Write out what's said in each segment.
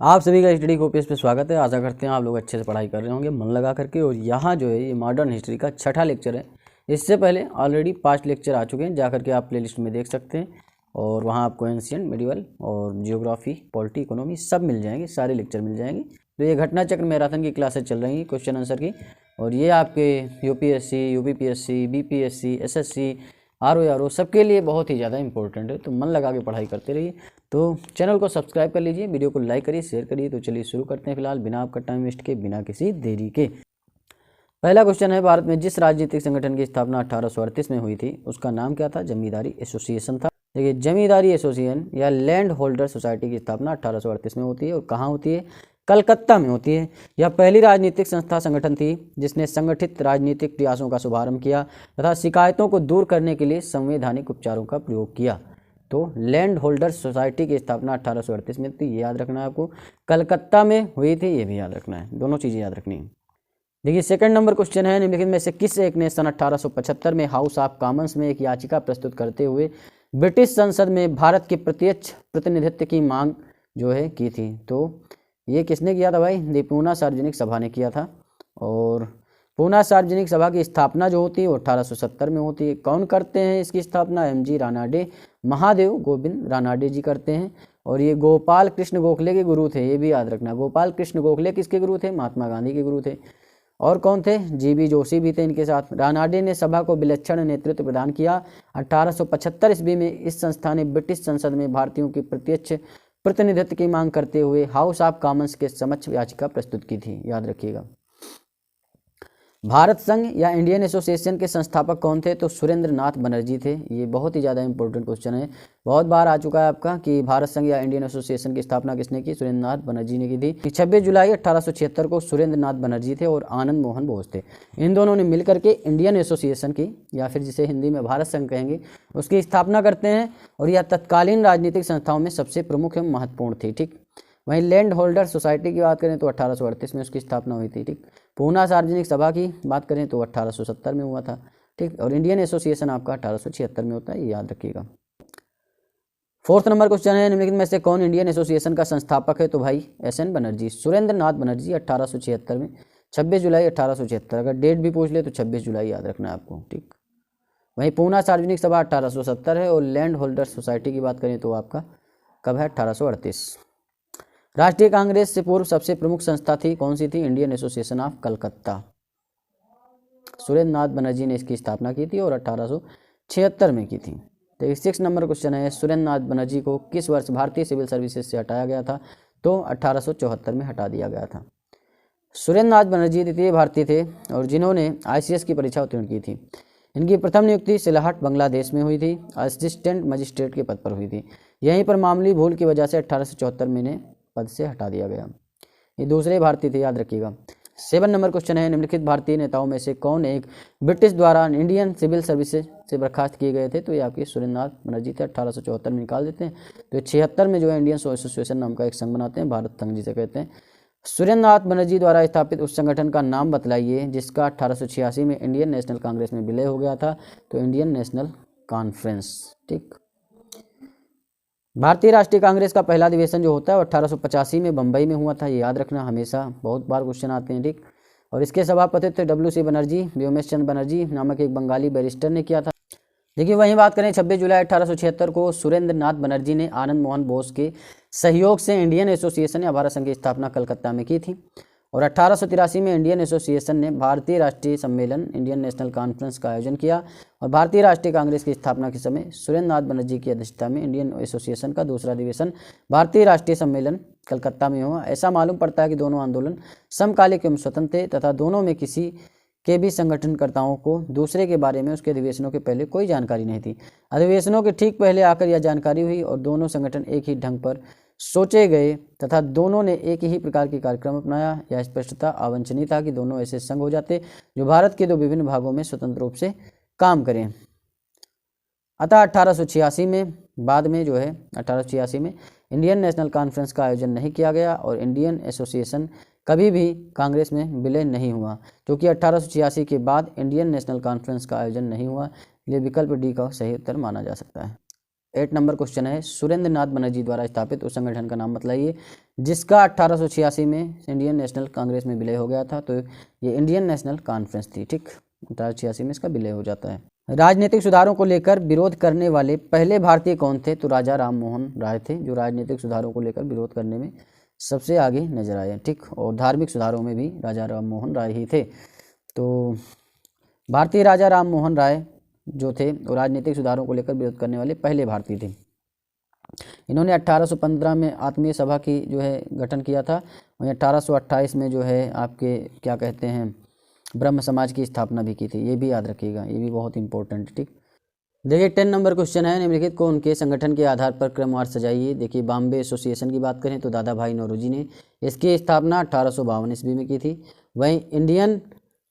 आप सभी का स्टडी कॉपीज पे स्वागत है। आशा करते हैं आप लोग अच्छे से पढ़ाई कर रहे होंगे मन लगा करके। और यहाँ जो है ये मॉडर्न हिस्ट्री का छठा लेक्चर है। इससे पहले ऑलरेडी 5 लेक्चर आ चुके हैं, जा करके आप प्लेलिस्ट में देख सकते हैं। और वहाँ आपको एंशियंट, मिडिवल और जियोग्राफी, पॉलिटी, इकोनॉमी सब मिल जाएंगे, सारे लेक्चर मिल जाएंगे। तो ये घटना चक्र मैराथन की क्लासेज चल रही हैं क्वेश्चन आंसर की। और ये आपके UPSC, UPPSC, BPSC, SSC, RO सबके लिए बहुत ही ज़्यादा इंपॉर्टेंट है। तो मन लगा के पढ़ाई करते रहिए। तो चैनल को सब्सक्राइब कर लीजिए, वीडियो को लाइक करिए, शेयर करिए। तो चलिए शुरू करते हैं फिलहाल बिना आपका टाइम वेस्ट के, बिना किसी देरी के। पहला क्वेश्चन है, भारत में जिस राजनीतिक संगठन की स्थापना 1838 में हुई थी उसका नाम क्या था? जमींदारी एसोसिएशन था। देखिए, जमींदारी एसोसिएशन या लैंड होल्डर सोसाइटी की स्थापना 1838 में होती है। और कहाँ होती है? कलकत्ता में होती है। यह पहली राजनीतिक संगठन थी जिसने संगठित राजनीतिक प्रयासों का शुभारंभ किया तथा शिकायतों को दूर करने के लिए संवैधानिक उपचारों का प्रयोग किया। तो लैंड होल्डर सोसाइटी की स्थापना 1838 में थी, ये याद रखना है आपको। कलकत्ता में हुई थी, ये भी याद रखना है, दोनों चीज़ें याद रखनी है। देखिए, सेकंड नंबर क्वेश्चन है, निम्नलिखित में से किस एक ने सन 1875 में हाउस ऑफ कॉमन्स में एक याचिका प्रस्तुत करते हुए ब्रिटिश संसद में भारत के प्रत्यक्ष प्रतिनिधित्व की मांग जो है की थी? तो ये किसने किया था भाई? ये पूना सार्वजनिक सभा ने किया था। और पूना सार्वजनिक सभा की स्थापना जो होती है वो 1870 में होती है। कौन करते हैं इसकी स्थापना? एमजी रानाडे, महादेव गोविंद रानाडे जी करते हैं। और ये गोपाल कृष्ण गोखले के गुरु थे, ये भी याद रखना। गोपाल कृष्ण गोखले किसके गुरु थे? महात्मा गांधी के गुरु थे। और कौन थे? जीबी जोशी भी थे इनके साथ। रानाडे ने सभा को विलक्षण नेतृत्व प्रदान किया। 1875 ईस्वी में इस संस्था ने ब्रिटिश संसद में भारतीयों की प्रत्यक्ष प्रतिनिधित्व की मांग करते हुए हाउस ऑफ कॉमन्स के समक्ष याचिका प्रस्तुत की थी, याद रखिएगा। भारत संघ या इंडियन एसोसिएशन के संस्थापक कौन थे? तो सुरेंद्र नाथ बनर्जी थे। ये बहुत ही ज़्यादा इंपॉर्टेंट क्वेश्चन है, बहुत बार आ चुका है आपका कि भारत संघ या इंडियन एसोसिएशन की स्थापना किसने की? सुरेंद्र नाथ बनर्जी ने की थी। 26 जुलाई 1876 को सुरेंद्र नाथ बनर्जी थे और आनंद मोहन बोस थे। इन दोनों ने मिलकर के इंडियन एसोसिएशन की, या फिर जिसे हिंदी में भारत संघ कहेंगे, उसकी स्थापना करते हैं। और यह तत्कालीन राजनीतिक संस्थाओं में सबसे प्रमुख एवं महत्वपूर्ण थी। ठीक, वहीं लैंड होल्डर सोसाइटी की बात करें तो 1838 में उसकी स्थापना हुई थी। ठीक, पूना सार्वजनिक सभा की बात करें तो 1870 में हुआ था। ठीक, और इंडियन एसोसिएशन आपका 1876 में होता है, ये याद रखिएगा। फोर्थ नंबर क्वेश्चन है, निम्नलिखित में से कौन इंडियन एसोसिएशन का संस्थापक है? तो भाई एसएन बनर्जी, सुरेंद्र नाथ बनर्जी 1876 में, 26 जुलाई 1876। अगर डेट भी पूछ ले तो 26 जुलाई याद रखना है आपको। ठीक, वहीं पूना सार्वजनिक सभा 1870 है। और लैंड होल्डर सोसाइटी की बात करें तो आपका कब है? 1838। राष्ट्रीय कांग्रेस से पूर्व सबसे प्रमुख संस्था थी, कौन सी थी? Indian association of Calcutta. Surendranath Banerjee ने इसकी स्थापना की थी और 1876 में की थी। तो 6 नंबर क्वेश्चन है, सुरेंद्र नाथ बनर्जी को किस वर्ष भारतीय सिविल सर्विसेज से हटाया गया था? तो 1874 में हटा दिया गया था। सुरेंद्र नाथ बनर्जी द्वितीय भारतीय थे और जिन्होंने आईसीएस की परीक्षा उत्तीर्ण की थी। इनकी प्रथम नियुक्ति सिलाहट बांग्लादेश में हुई थी, असिस्टेंट मजिस्ट्रेट के पद पर हुई थी। यहीं पर मामूली भूल की वजह से 1874 में इन्हें पद से हटा दिया गया। ये दूसरे भारतीय थे, याद रखिएगा। 7 नंबर क्वेश्चन है, निम्नलिखित भारतीय नेताओं में से कौन एक ब्रिटिश द्वारा इंडियन सिविल सर्विसेज से बर्खास्त किए गए थे? तो ये आपके सुरेंद्र नाथ बनर्जी थे। 1874 में निकाल देते हैं। तो 76 में जो है इंडियन एसोसिएशन नाम का एक संघ बनाते हैं, भारत संघ जिसे कहते हैं। सुरेंद्र नाथ बनर्जी द्वारा स्थापित उस संगठन का नाम बतलाइए जिसका 1886 में इंडियन नेशनल कांग्रेस में विलय हो गया था। तो इंडियन नेशनल कॉन्फ्रेंस। ठीक, भारतीय राष्ट्रीय कांग्रेस का पहला अधिवेशन जो होता है वो 1885 में बम्बई में हुआ था, ये याद रखना हमेशा, बहुत बार क्वेश्चन आते हैं। ठीक, और इसके सभापति थे डब्ल्यू.सी. बनर्जी, व्योमेश चंद्र बनर्जी नामक एक बंगाली बैरिस्टर ने किया था। देखिए, वहीं बात करें 26 जुलाई 1876 को सुरेंद्र नाथ बनर्जी ने आनंद मोहन बोस के सहयोग से इंडियन एसोसिएशन या भारत संघ की स्थापना कलकत्ता में की थी। और 1883 में इंडियन एसोसिएशन ने भारतीय राष्ट्रीय सम्मेलन इंडियन नेशनल कॉन्फ्रेंस का आयोजन किया। और भारतीय राष्ट्रीय कांग्रेस की स्थापना के समय सुरेंद्र नाथ बनर्जी की अध्यक्षता में इंडियन एसोसिएशन का दूसरा अधिवेशन भारतीय राष्ट्रीय सम्मेलन कलकत्ता में हुआ। ऐसा मालूम पड़ता है कि दोनों आंदोलन समकालिक एवं स्वतंत्र थे तथा दोनों में किसी के भी संगठनकर्ताओं को दूसरे के बारे में उसके अधिवेशनों के पहले कोई जानकारी नहीं थी। अधिवेशनों के ठीक पहले आकर यह जानकारी हुई और दोनों संगठन एक ही ढंग पर सोचे गए तथा दोनों ने एक ही प्रकार के कार्यक्रम अपनाया। यह स्पष्टता अवांछनीय था कि दोनों ऐसे संघ हो जाते जो भारत के दो विभिन्न भागों में स्वतंत्र रूप से काम करें। अतः 1886 में बाद में जो है 1886 में इंडियन नेशनल कॉन्फ्रेंस का आयोजन नहीं किया गया और इंडियन एसोसिएशन कभी भी कांग्रेस में विलय नहीं हुआ, क्योंकि 1886 के बाद इंडियन नेशनल कॉन्फ्रेंस का आयोजन नहीं हुआ। ये विकल्प डी का सही उत्तर माना जा सकता है। 8 नंबर क्वेश्चन है, सुरेंद्र नाथ बनर्जी द्वारा स्थापित उस संगठन का नाम बताइए जिसका 1886 में इंडियन नेशनल कांग्रेस में विलय हो गया था। तो ये इंडियन नेशनल कॉन्फ्रेंस थी, ठीक। 1886 में इसका विलय हो जाता है। राजनीतिक सुधारों को लेकर विरोध करने वाले पहले भारतीय कौन थे? तो राजा राम मोहन राय थे, जो राजनीतिक सुधारों को लेकर विरोध करने में सबसे आगे नजर आए, ठीक। और धार्मिक सुधारों में भी राजा राम मोहन राय ही थे। तो भारतीय राजा राम मोहन राय जो थे वो राजनीतिक सुधारों को लेकर विरोध करने वाले पहले भारतीय थे। इन्होंने 1815 में आत्मीय सभा की जो है गठन किया था, वहीं 1828 में जो है आपके क्या कहते हैं ब्रह्म समाज की स्थापना भी की थी। ये भी याद रखिएगा, ये भी बहुत इंपॉर्टेंट, ठीक। देखिए 10 नंबर क्वेश्चन है, निम्नलिखित को उनके संगठन के आधार पर क्रमवार सजाइए। देखिए बॉम्बे एसोसिएशन की बात करें तो दादा भाई नौरोजी ने इसकी स्थापना 1852 ईस्वी में की थी। वहीं इंडियन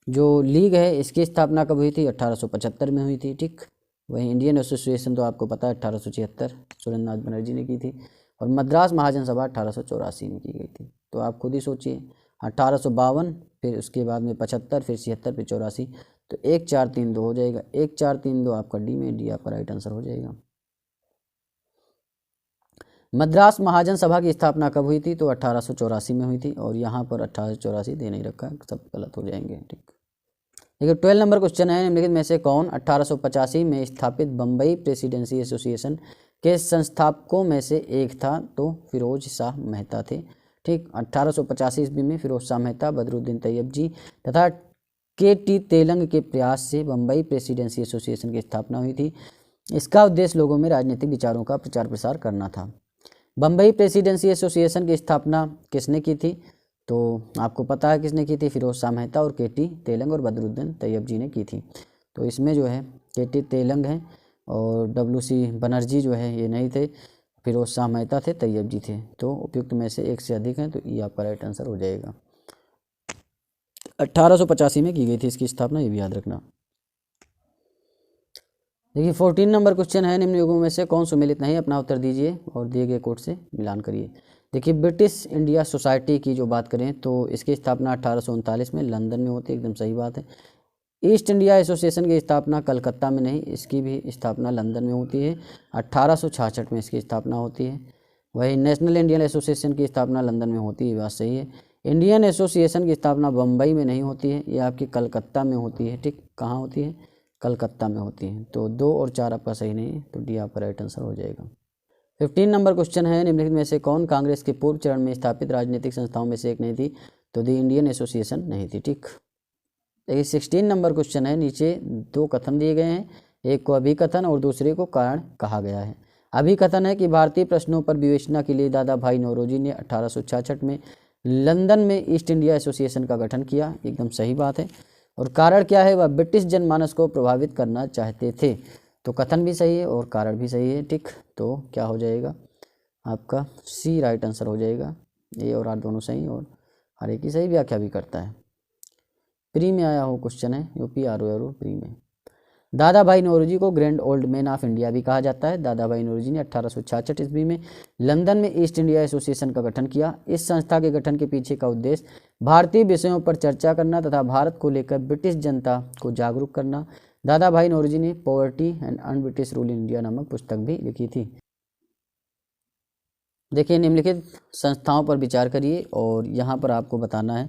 जो लीग है इसकी स्थापना कब हुई थी? 1875 में हुई थी, ठीक। वहीं इंडियन एसोसिएशन तो आपको पता है 1876 सुरेंद्र नाथ बनर्जी ने की थी। और मद्रास महाजन सभा 1884 में की गई थी। तो आप खुद ही सोचिए, 1852 फिर उसके बाद में 75 फिर 76 फिर 84, तो 1432 हो जाएगा। 1432 आपका डी में, डी आपका राइट आंसर हो जाएगा। मद्रास महाजन सभा की स्थापना कब हुई थी? तो 1884 में हुई थी, और यहाँ पर 1884 दे नहीं रखा, सब गलत हो जाएंगे, ठीक। देखिए 12 नंबर क्वेश्चन है, निम्नलिखित में से कौन 1885 में स्थापित बम्बई प्रेसिडेंसी एसोसिएशन के संस्थापकों में से एक था? तो फिरोज शाह मेहता थे, ठीक। 1885 ईस्वी में फिरोज शाह मेहता, बदरुद्दीन तैयब जी तथा के.टी. तेलंग के प्रयास से बम्बई प्रेसिडेंसी एसोसिएशन की स्थापना हुई थी। इसका उद्देश्य लोगों में राजनीतिक विचारों का प्रचार प्रसार करना था। बम्बई प्रेसिडेंसी एसोसिएशन की स्थापना किसने की थी? तो आपको पता है किसने की थी, फिरोज शाह मेहता और के.टी. तेलंग और बदरुद्दीन तैयब जी ने की थी। तो इसमें जो है के.टी. तेलंग हैं और W.C. बनर्जी जो है ये नहीं थे, फिरोज शाह मेहता थे, तैयब जी थे। तो उपयुक्त में से एक से अधिक हैं, तो ये आपका राइट आंसर हो जाएगा। 1885 में की गई थी इसकी स्थापना, ये भी याद रखना। देखिए 14 नंबर क्वेश्चन है, निम्न युगों में से कौन सुमेलित नहीं? अपना उत्तर दीजिए और दिए गए कोड से मिलान करिए। देखिए ब्रिटिश इंडिया सोसाइटी की जो बात करें तो इसकी स्थापना 1839 में लंदन में होती है, एकदम सही बात है। ईस्ट इंडिया एसोसिएशन की स्थापना कलकत्ता में नहीं, इसकी भी स्थापना लंदन में होती है। 1866 में इसकी स्थापना होती है। वही नेशनल इंडियन एसोसिएशन की स्थापना लंदन में होती है, बात सही है। इंडियन एसोसिएशन की स्थापना बम्बई में नहीं होती है, ये आपकी कलकत्ता में होती है, ठीक। कहाँ होती है? कलकत्ता में होती है। तो 2 और 4 आपका सही नहीं है, तो डी आपका राइट आंसर हो जाएगा। 15 नंबर क्वेश्चन है, निम्नलिखित में से कौन कांग्रेस के पूर्व चरण में स्थापित राजनीतिक संस्थाओं में से एक नहीं थी? तो दी इंडियन एसोसिएशन नहीं थी, ठीक। देखिए 16 नंबर क्वेश्चन है, नीचे 2 कथन दिए गए हैं, एक को अभिकथन और दूसरे को कारण कहा गया है। अभिकथन है कि भारतीय प्रश्नों पर विवेचना के लिए दादा भाई नौरोजी ने 1866 में लंदन में ईस्ट इंडिया एसोसिएशन का गठन किया, एकदम सही बात है। और कारण क्या है? वह ब्रिटिश जनमानस को प्रभावित करना चाहते थे। तो कथन भी सही है और कारण भी सही है, ठीक। तो क्या हो जाएगा आपका? सी राइट आंसर हो जाएगा। ए और आर दोनों सही और हर एक की सही व्याख्या भी करता है। प्री में आया हो क्वेश्चन है, यूपी आर प्री में। दादा भाई नौरोजी को grand old man of India भी कहा जाता है। दादा भाई नौरोजी ने 1866 ईस्वी में लंदन में ईस्ट इंडिया एसोसिएशन का गठन किया। इस संस्था के गठन के पीछे का उद्देश्य भारतीय विषयों पर चर्चा करना तथा भारत को लेकर ब्रिटिश जनता को जागरूक करना। दादा भाई नौरोजी ने poverty and un British rule in India नामक पुस्तक भी लिखी थी। देखिए निम्नलिखित संस्थाओं पर विचार करिए और यहाँ पर आपको बताना है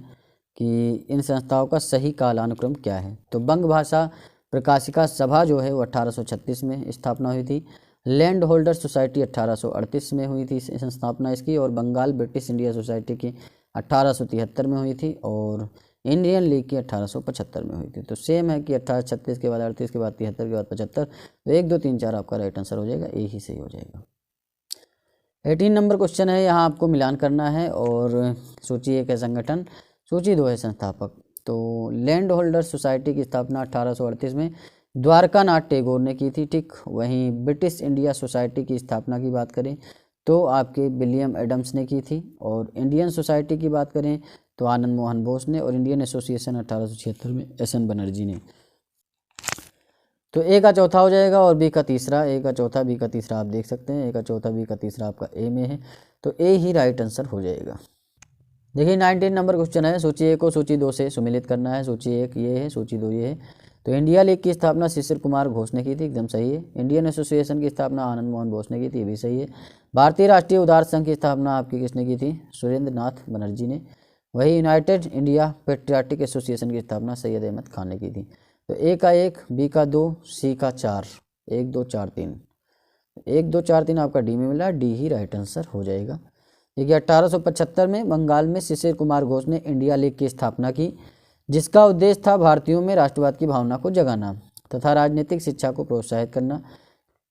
कि इन संस्थाओं का सही कालानुक्रम क्या है। तो बंग भाषा प्रकाशिका सभा जो है वो 1836 में स्थापना हुई थी। लैंड होल्डर सोसाइटी 1838 में हुई थी संस्थापना इसकी, और बंगाल ब्रिटिश इंडिया सोसाइटी की 1873 में हुई थी, और इंडियन लीग की 1875 में हुई थी। तो सेम है कि 1836 के बाद 38 के बाद 73 के बाद 75, तो 1 2 3 4 आपका राइट आंसर हो जाएगा, ए ही सही हो जाएगा। 18 नंबर क्वेश्चन है, यहाँ आपको मिलान करना है और सोचिए एक है संगठन, सूची 2 है संस्थापक। तो लैंड होल्डर सोसाइटी की स्थापना 1838 में द्वारका नाथ टैगोर ने की थी, ठीक। वहीं ब्रिटिश इंडिया सोसाइटी की स्थापना की बात करें तो आपके विलियम एडम्स ने की थी, और इंडियन सोसाइटी की बात करें तो आनंद मोहन बोस ने, और इंडियन एसोसिएशन 1876 में एस.एन. बनर्जी ने। तो ए का चौथा हो जाएगा और बी का तीसरा, ए का चौथा बी का तीसरा आप देख सकते हैं, ए का चौथा बी का तीसरा आपका ए में है, तो ए ही राइट आंसर हो जाएगा। देखिए 19 नंबर क्वेश्चन है, सूची 1 को सूची 2 से सुमेलित करना है। सूची 1 ये है, सूची 2 ये है। तो इंडिया लीग की स्थापना शिशिर कुमार घोष ने की थी, एकदम सही है। इंडियन एसोसिएशन की स्थापना आनंद मोहन बोस ने की थी, ये भी सही है। भारतीय राष्ट्रीय उदार संघ की स्थापना आपकी किसने की थी? सुरेंद्र नाथ बनर्जी ने। वही यूनाइटेड इंडिया पेट्रियाटिक एसोसिएशन की स्थापना सैयद अहमद खान ने की थी। तो ए का 1, बी का 2, सी का 4, 1 2 4 3, 1 2 4 3 आपका डी में मिला, डी ही राइट आंसर हो जाएगा। देखिए 1875 में बंगाल में शिशिर कुमार घोष ने इंडिया लीग की स्थापना की, जिसका उद्देश्य था भारतीयों में राष्ट्रवाद की भावना को जगाना तथा राजनीतिक शिक्षा को प्रोत्साहित करना।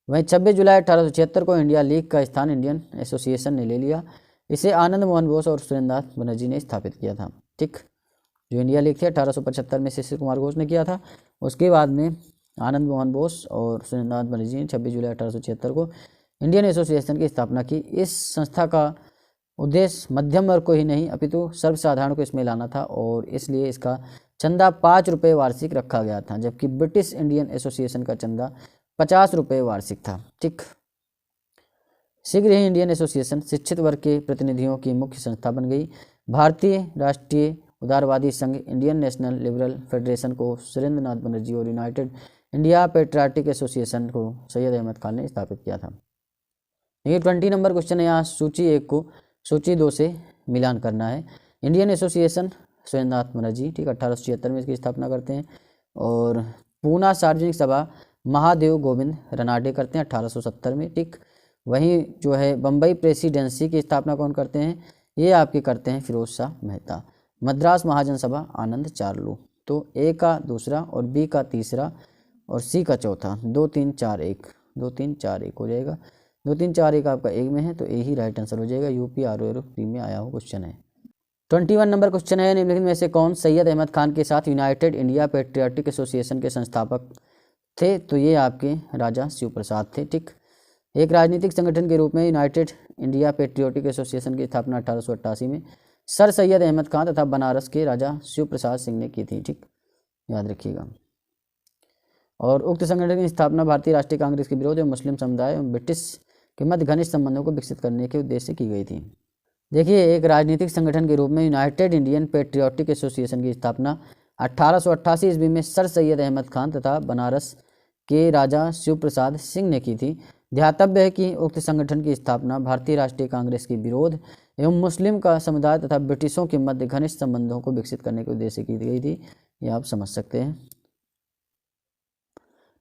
वहीं 26 जुलाई 1876 को इंडिया लीग का स्थान इंडियन एसोसिएशन ने ले लिया। इसे आनंद मोहन बोस और सुरेंद्र नाथ बनर्जी ने स्थापित किया था। ठीक, जो इंडिया लीग थी 1875 में शिशिर कुमार घोष ने किया था, उसके बाद में आनंद मोहन बोस और सुरेंद्र नाथ बनर्जी ने 26 जुलाई 1876 को इंडियन एसोसिएशन की स्थापना की। इस संस्था का उद्देश्य मध्यम वर्ग को ही नहीं अपितु सर्वसाधारण को इसमें लाना था और इसलिए इसका चंदा 5 रुपये वार्षिक रखा गया था, जबकि ब्रिटिश इंडियन एसोसिएशन का चंदा 50 रुपये वार्षिक था। ठीक, शीघ्र ही इंडियन एसोसिएशन शिक्षित वर्ग के प्रतिनिधियों की मुख्य संस्था बन गई। भारतीय राष्ट्रीय उदारवादी संघ इंडियन नेशनल लिबरल फेडरेशन को सुरेंद्र नाथ बनर्जी और यूनाइटेड इंडिया पेट्रियाटिक एसोसिएशन को सैयद अहमद खान ने स्थापित किया था। ये 20 नंबर क्वेश्चन है। यहाँ सूची 1 को सूची 2 से मिलान करना है। इंडियन एसोसिएशन सुरेंद्र नाथ बनर्जी, ठीक, 1876 में इसकी स्थापना करते हैं। और पूना सार्वजनिक सभा महादेव गोविंद रनाडे करते हैं 1870 में। ठीक, वहीं जो है बम्बई प्रेसिडेंसी की स्थापना कौन करते हैं? ये आपके करते हैं फिरोज शाह मेहता। मद्रास महाजन सभा आनंद चार्लू। तो ए का दूसरा और बी का तीसरा और सी का चौथा, 2 3 4 1, 2 3 4 1 हो जाएगा। 2 3 4 1 आपका एक में है तो ए ही राइट आंसर हो जाएगा। यूपी ROP में आया हुआ क्वेश्चन है। 21 नंबर क्वेश्चन है, निम्नलिखित में से कौन सैयद अहमद खान के साथ यूनाइटेड इंडिया पेट्रियाटिक एसोसिएशन के संस्थापक थे? तो ये आपके राजा शिव प्रसाद थे। ठीक, एक राजनीतिक संगठन के रूप में यूनाइटेड इंडिया पेट्रियोटिक एसोसिएशन की स्थापना 1888 में सर सैयद अहमद खान तथा बनारस के राजा शिव प्रसाद सिंह ने की थी। ठीक, याद रखिएगा। और उक्त संगठन की स्थापना भारतीय राष्ट्रीय कांग्रेस के विरोध एवं मुस्लिम समुदाय एवं ब्रिटिश के मध्य घनिष्ठ संबंधों को विकसित करने के उद्देश्य से की गई थी। देखिए, एक राजनीतिक संगठन के रूप में यूनाइटेड इंडियन पेट्रियोटिक एसोसिएशन की स्थापना 1888 ईस्वी में सर सैयद अहमद खान तथा बनारस के राजा शिव प्रसाद सिंह ने की थी। ध्यातव्य है कि उक्त संगठन की स्थापना भारतीय राष्ट्रीय कांग्रेस के विरोध एवं मुस्लिम का समुदाय तथा ब्रिटिशों के मध्य घनिष्ठ संबंधों को विकसित करने के उद्देश्य से की गई थी। ये आप समझ सकते हैं।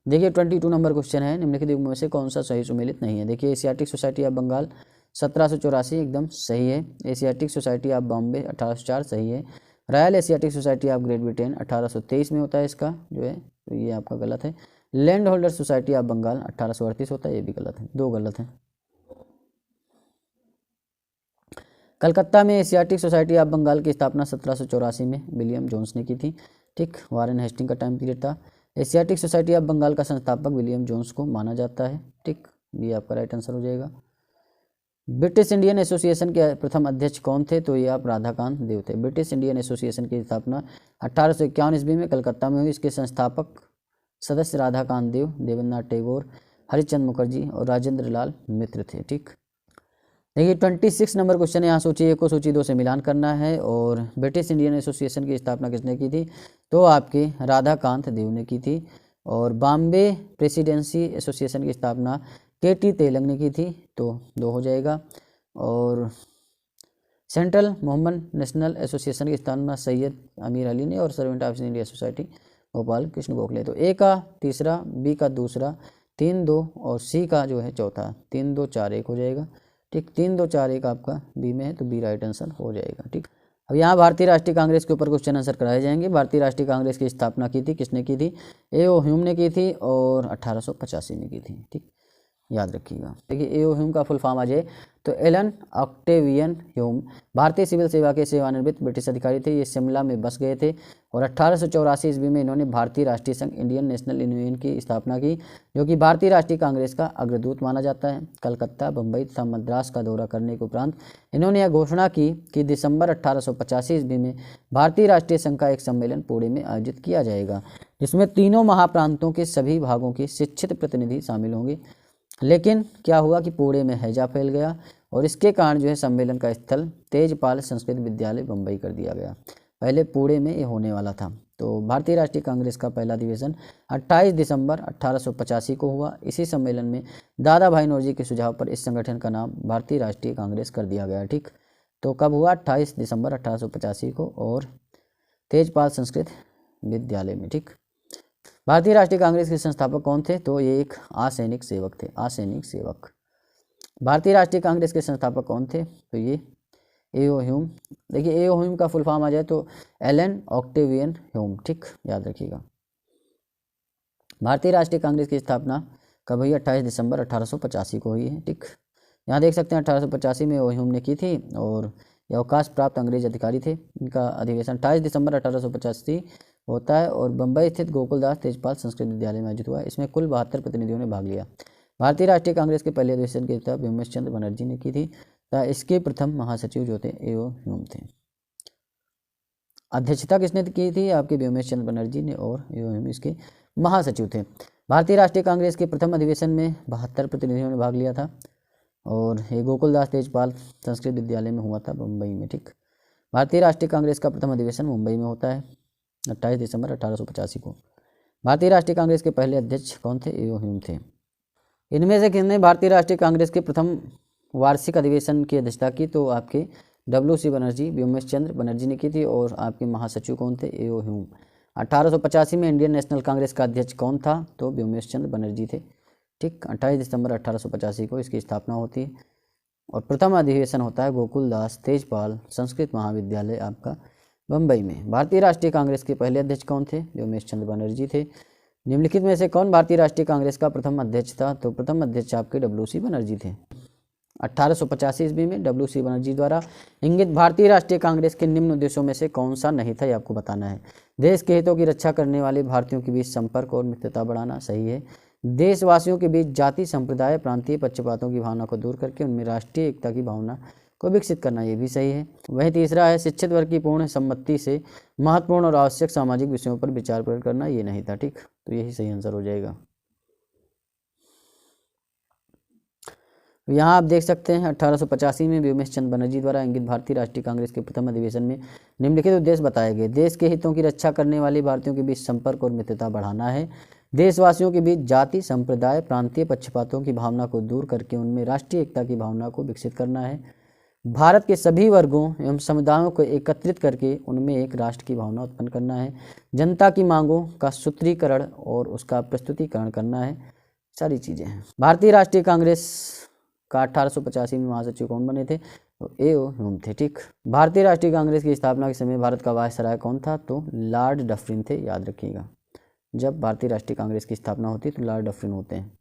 देखिए 22 नंबर क्वेश्चन है, निम्नलिखित युग्मों में से कौन सा सही सुमेलित नहीं है? देखिए एशियाटिक सोसाइटी ऑफ बंगाल 1784 एकदम सही है। एशियाटिक सोसाइटी ऑफ बॉम्बे 1804 सही है। Royal Asiatic society of great Britain 1823 में होता है इसका जो है, तो ये आपका गलत है। Land holder society of Bengal 1838 होता है, ये भी गलत है, 2 गलत हैं। कलकत्ता में एशियाटिक सोसाइटी ऑफ बंगाल की स्थापना 1784 में विलियम जोन्स ने की थी। ठीक, वारेन हेस्टिंग का टाइम पीरियड था। एशियाटिक सोसाइटी ऑफ बंगाल का संस्थापक विलियम जोन्स को माना जाता है। ठीक, ये आपका राइट आंसर हो जाएगा। ब्रिटिश इंडियन एसोसिएशन के प्रथम अध्यक्ष कौन थे? तो ये आप राधाकांत देव थे। ब्रिटिश इंडियन एसोसिएशन की स्थापना 1851 ईस्वी में कलकत्ता में हुई। इसके संस्थापक सदस्य राधाकांत देव, देवेंद्रनाथ टैगोर, हरिचंद मुखर्जी और राजेंद्र लाल मित्र थे। ठीक, देखिए 26 नंबर क्वेश्चन है। यहाँ सूची 1 को सूची 2 से मिलान करना है। और ब्रिटिश इंडियन एसोसिएशन की स्थापना किसने की थी? तो आपके राधाकांत देव ने की थी। और बॉम्बे प्रेसिडेंसी एसोसिएशन की स्थापना KT तेलंग ने की थी, तो 2 हो जाएगा। और सेंट्रल मोहम्मद नेशनल एसोसिएशन की स्थापना सैयद अमीर अली ने और servant of India society Gopal Krishna Gokhale. तो ए का तीसरा, बी का दूसरा, 3 2 और सी का जो है चौथा, 3 2 4 1 हो जाएगा। ठीक, 3 2 4 1 आपका बी में है, तो बी राइट आंसर हो जाएगा। ठीक, अब यहाँ भारतीय राष्ट्रीय कांग्रेस के ऊपर क्वेश्चन आंसर कराए जाएंगे। भारतीय राष्ट्रीय कांग्रेस की स्थापना की थी किसने की थी? A.O. ह्यूम ने की थी और 1885 में की थी। ठीक, याद रखिएगा। देखिए A.O. ह्यूम का फुल फॉर्म आ जाए तो एलन ऑक्टेवियन ह्यूम भारतीय सिविल सेवा के सेवानिवृत्त ब्रिटिश अधिकारी थे। ये शिमला में बस गए थे और 1884 ईस्वी में इन्होंने भारतीय राष्ट्रीय संघ इंडियन नेशनल यूनियन की स्थापना की, जो कि भारतीय राष्ट्रीय कांग्रेस का अग्रदूत माना जाता है। कलकत्ता, बम्बई तथा मद्रास का दौरा करने के उपरांत इन्होंने यह घोषणा की कि दिसंबर 1885 ईस्वी में भारतीय राष्ट्रीय संघ का एक सम्मेलन पुणे में आयोजित किया जाएगा, जिसमें तीनों महाप्रांतों के सभी भागों के शिक्षित प्रतिनिधि शामिल होंगे। लेकिन क्या हुआ कि पुणे में हैजा फैल गया और इसके कारण जो है सम्मेलन का स्थल तेजपाल संस्कृत विद्यालय बम्बई कर दिया गया। पहले पुणे में ये होने वाला था। तो भारतीय राष्ट्रीय कांग्रेस का पहला अधिवेशन 28 दिसंबर 1885 को हुआ। इसी सम्मेलन में दादा भाई नौरोजी के सुझाव पर इस संगठन का नाम भारतीय राष्ट्रीय कांग्रेस कर दिया गया। ठीक, तो कब हुआ? 28 दिसंबर 1885 को, और तेजपाल संस्कृत विद्यालय में। ठीक, भारतीय राष्ट्रीय कांग्रेस के संस्थापक कौन थे? तो ये एक असैनिक सेवक थे, असैनिक सेवक। भारतीय राष्ट्रीय कांग्रेस के संस्थापक कौन थे? तो ये एओ ह्यूम। देखिए एओ ह्यूम का फुल फॉर्म आ जाए तो एलन ऑक्टेवियन ह्यूम। ठीक, याद रखिएगा। भारतीय राष्ट्रीय कांग्रेस की स्थापना कब हुई? 28 दिसंबर 1885 को हुई है। ठीक, यहाँ देख सकते हैं 1885 में एओ ह्यूम ने की थी, और ये अवकाश प्राप्त अंग्रेज अधिकारी थे। इनका अधिवेशन 28 दिसंबर 1885 होता है और बम्बई स्थित गोकुलदास तेजपाल संस्कृत विद्यालय में आयोजित हुआ। इसमें कुल 72 प्रतिनिधियों ने भाग लिया। भारतीय राष्ट्रीय कांग्रेस के पहले अधिवेशन की अध्यक्षता व्योमेश चंद्र बनर्जी ने की थी। इसके प्रथम महासचिव जो थे एओ ह्यूम थे। अध्यक्षता किसने की थी? आपके व्योमेश चंद्र बनर्जी ने, और एओ ह्यूम इसके महासचिव थे। भारतीय राष्ट्रीय कांग्रेस के प्रथम अधिवेशन में 72 प्रतिनिधियों ने भाग लिया था, और ये गोकुलदास तेजपाल संस्कृत विद्यालय में हुआ था, मुंबई में। ठीक, भारतीय राष्ट्रीय कांग्रेस का प्रथम अधिवेशन मुंबई में होता है 28 दिसंबर 1885 को। भारतीय राष्ट्रीय कांग्रेस के पहले अध्यक्ष कौन थे? एओ ह्यूम थे। इनमें से किसने भारतीय राष्ट्रीय कांग्रेस के प्रथम वार्षिक अधिवेशन की अध्यक्षता की? तो आपके WC बनर्जी, व्योमेश चंद्र बनर्जी ने की थी, और आपके महासचिव कौन थे? एओ ह्यूम। 1885 में इंडियन नेशनल कांग्रेस का अध्यक्ष कौन था? तो व्योमेश चंद्र बनर्जी थे। ठीक, 28 दिसंबर 1885 को इसकी स्थापना होती है, और प्रथम अधिवेशन होता है गोकुलदास तेजपाल संस्कृत महाविद्यालय आपका बम्बई में। भारतीय राष्ट्रीय कांग्रेस के पहले अध्यक्ष कौन थे? व्योमेश चंद्र बनर्जी थे। निम्नलिखित में से कौन भारतीय राष्ट्रीय कांग्रेस का प्रथम अध्यक्ष था? तो प्रथम अध्यक्ष आपके WC बनर्जी थे। 1885 ईस्वी में WC बनर्जी द्वारा इंगित भारतीय राष्ट्रीय कांग्रेस के निम्न उद्देश्यों में से कौन सा नहीं था? ये आपको बताना है। देश के हितों की रक्षा करने वाले भारतीयों के बीच संपर्क और मित्रता बढ़ाना, सही है। देशवासियों के बीच जाति, संप्रदाय, प्रांतीय पक्षपातों की भावना को दूर करके उनमें राष्ट्रीय एकता की भावना को विकसित करना, ये भी सही है। वहीं तीसरा है शिक्षित वर्ग की पूर्ण सम्मति से महत्वपूर्ण और आवश्यक सामाजिक विषयों पर विचार प्रकट करना, ये नहीं था। ठीक, तो यही सही आंसर हो जाएगा। यहाँ आप देख सकते हैं 1885 में व्योमेश चंद्र बनर्जी द्वारा इंगित भारतीय राष्ट्रीय कांग्रेस के प्रथम अधिवेशन में निम्नलिखित उद्देश्य बताए गए। देश के हितों की रक्षा करने वाले भारतीयों के बीच संपर्क और मित्रता बढ़ाना है। देशवासियों के बीच जाति, संप्रदाय, प्रांतीय पक्षपातों की भावना को दूर करके उनमें राष्ट्रीय एकता की भावना को विकसित करना है। भारत के सभी वर्गों एवं समुदायों को एकत्रित करके उनमें एक राष्ट्र की भावना उत्पन्न करना है। जनता की मांगों का सूत्रीकरण और उसका प्रस्तुतिकरण करना है, सारी चीज़ें हैं। भारतीय राष्ट्रीय कांग्रेस का 1885 में महासचिव कौन बने थे? तो एओ ह्यूम थे। ठीक, भारतीय राष्ट्रीय कांग्रेस की स्थापना के समय भारत का वायसराय कौन था? तो लॉर्ड डफरिन थे, याद रखिएगा। जब भारतीय राष्ट्रीय कांग्रेस की स्थापना होती है तो लॉर्ड डफरिन होते हैं,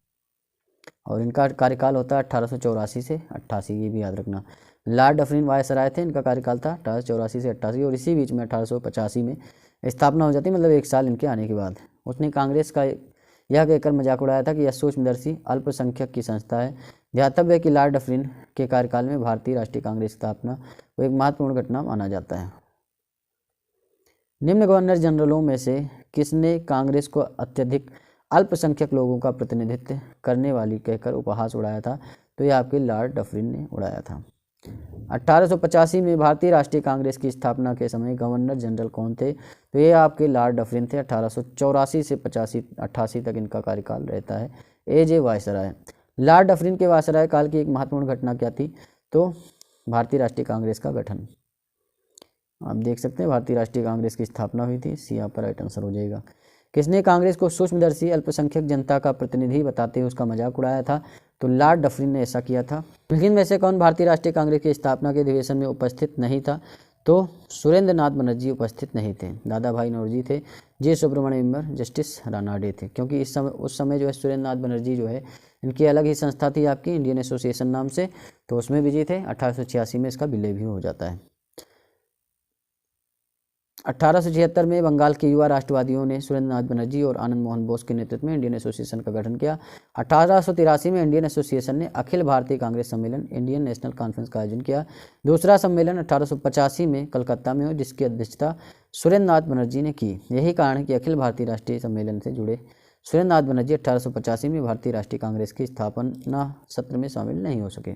और इनका कार्यकाल होता है 1884 से 88, ये भी याद रखना। लॉर्ड डफरिन वायसराय थे, इनका कार्यकाल था 1884 से 88, और इसी बीच में 1885 में स्थापना हो जाती है, मतलब एक साल इनके आने के बाद। उसने कांग्रेस का यह कहकर मजाक उड़ाया था कि यह सूक्ष्मदर्शी अल्पसंख्यक की संस्था है। ध्यातव्य है कि लॉर्ड डफरिन के कार्यकाल में भारतीय राष्ट्रीय कांग्रेस की स्थापना को एक महत्वपूर्ण घटना माना जाता है। निम्न गवर्नर जनरलों में से किसने कांग्रेस को अत्यधिक अल्पसंख्यक लोगों का प्रतिनिधित्व करने वाली कहकर उपहास उड़ाया था? तो यह आपके लॉर्ड डफरिन ने उड़ाया था। 1885 में भारतीय राष्ट्रीय कांग्रेस की स्थापना के समय गवर्नर जनरल कौन थे? तो ये आपके लॉर्ड डफरिन थे। 1884 से 88 तक इनका कार्यकाल रहता है। एजे वायसराय। लॉर्ड डफरिन के वायसराय काल की एक महत्वपूर्ण घटना क्या थी? तो भारतीय राष्ट्रीय कांग्रेस का गठन। आप देख सकते हैं भारतीय राष्ट्रीय कांग्रेस की स्थापना हुई थी, सी यहाँ पर राइट आंसर हो जाएगा। किसने कांग्रेस को सूक्ष्मदर्शी अल्पसंख्यक जनता का प्रतिनिधि बताते हुए उसका मजाक उड़ाया था? तो लॉर्ड डफरिन ने ऐसा किया था। लेकिन वैसे कौन भारतीय राष्ट्रीय कांग्रेस की स्थापना के अधिवेशन में उपस्थित नहीं था? तो सुरेंद्र नाथ बनर्जी उपस्थित नहीं थे। दादा भाई नौरोजी थे, जी सुब्रमण्यम अय्यर, जस्टिस रानाडे थे। क्योंकि उस समय जो है सुरेंद्र नाथ बनर्जी जो है इनकी अलग ही संस्था थी आपकी इंडियन एसोसिएशन नाम से, तो उसमें बिजी थे। 1886 में इसका विलय भी हो जाता है। 1876 में बंगाल के युवा राष्ट्रवादियों ने सुरेंद्र नाथ बनर्जी और आनंद मोहन बोस के नेतृत्व में इंडियन एसोसिएशन का गठन किया। 1883 में इंडियन एसोसिएशन ने अखिल भारतीय कांग्रेस सम्मेलन इंडियन नेशनल कॉन्फ्रेंस का आयोजन किया। दूसरा सम्मेलन 1885 में कलकत्ता में हुआ, जिसकी अध्यक्षता सुरेंद्र नाथ बनर्जी ने की। यही कारण है कि अखिल भारतीय राष्ट्रीय सम्मेलन से जुड़े सुरेंद्र नाथ बनर्जी 1885 में भारतीय राष्ट्रीय कांग्रेस की स्थापना सत्र में शामिल नहीं हो सके।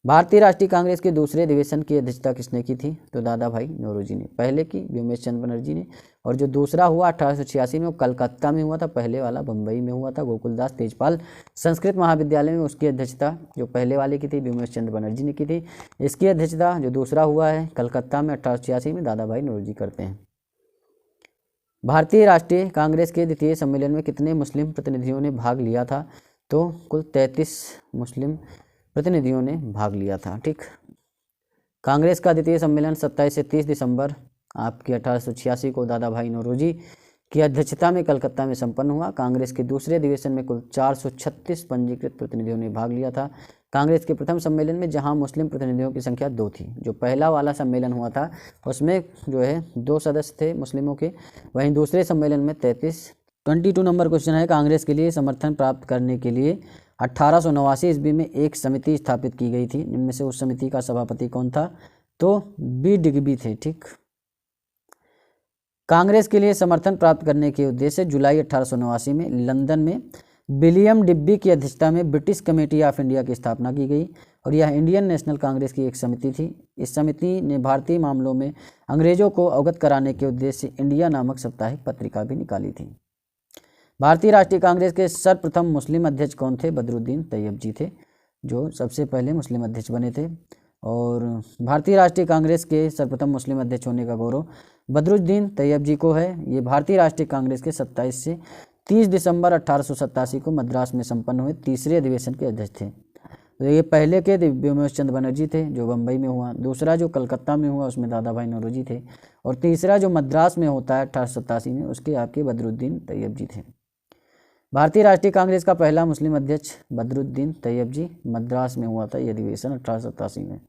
भारतीय राष्ट्रीय कांग्रेस के दूसरे अधिवेशन की अध्यक्षता किसने की थी? तो दादा भाई नौरोजी ने। पहले की व्योमेश चंद्र बनर्जी ने, और जो दूसरा हुआ 1886 में वो कलकत्ता में हुआ था, पहले वाला बम्बई में हुआ था गोकुलदास तेजपाल संस्कृत महाविद्यालय में। उसकी अध्यक्षता जो पहले वाले की थी व्योमेश चंद्र बनर्जी ने की थी। इसकी अध्यक्षता जो दूसरा हुआ है कलकत्ता में 1886 में दादा भाई नौरोजी करते हैं। भारतीय राष्ट्रीय कांग्रेस के द्वितीय सम्मेलन में कितने मुस्लिम प्रतिनिधियों ने भाग लिया था? तो कुल 33 मुस्लिम प्रतिनिधियों ने भाग लिया था। ठीक, कांग्रेस का द्वितीय सम्मेलन 27 से 30 दिसंबर आपकी 1886 को दादा भाई नौरोजी की अध्यक्षता में कलकत्ता में संपन्न हुआ। कांग्रेस के दूसरे अधिवेशन में कुल 436 पंजीकृत प्रतिनिधियों ने भाग लिया था। कांग्रेस के प्रथम सम्मेलन में जहां मुस्लिम प्रतिनिधियों की संख्या 2 थी, जो पहला वाला सम्मेलन हुआ था उसमें जो है 2 सदस्य थे मुस्लिमों के, वहीं दूसरे सम्मेलन में 33। 22 नंबर क्वेश्चन है, कांग्रेस के लिए समर्थन प्राप्त करने के लिए 1889 ईस्वी में एक समिति स्थापित की गई थी। इनमें से उस समिति का सभापति कौन था? तो बी डिग्बी थे। ठीक, कांग्रेस के लिए समर्थन प्राप्त करने के उद्देश्य से जुलाई 1889 में लंदन में विलियम डिब्बी की अध्यक्षता में ब्रिटिश कमेटी ऑफ इंडिया की स्थापना की गई, और यह इंडियन नेशनल कांग्रेस की एक समिति थी। इस समिति ने भारतीय मामलों में अंग्रेजों को अवगत कराने के उद्देश्य से इंडिया नामक साप्ताहिक पत्रिका भी निकाली थी। भारतीय राष्ट्रीय कांग्रेस के सर्वप्रथम मुस्लिम अध्यक्ष कौन थे? बदरुद्दीन तैयब जी थे, जो सबसे पहले मुस्लिम अध्यक्ष बने थे। और भारतीय राष्ट्रीय कांग्रेस के सर्वप्रथम मुस्लिम अध्यक्ष होने का गौरव बदरुद्दीन तैयब जी को है। ये भारतीय राष्ट्रीय कांग्रेस के 27 से 30 दिसंबर 1887 को मद्रास में संपन्न हुए तीसरे अधिवेशन के अध्यक्ष थे। तो ये पहले के व्योमेश चंद्र बनर्जी थे जो बम्बई में हुआ, दूसरा जो कलकत्ता में हुआ उसमें दादा भाई नौरोजी थे, और तीसरा जो मद्रास में होता है 1887 में उसके आपके बदरुद्दीन तैयब जी थे। भारतीय राष्ट्रीय कांग्रेस का पहला मुस्लिम अध्यक्ष बदरुद्दीन तैयब जी, मद्रास में हुआ था ये अधिवेशन 1887 में।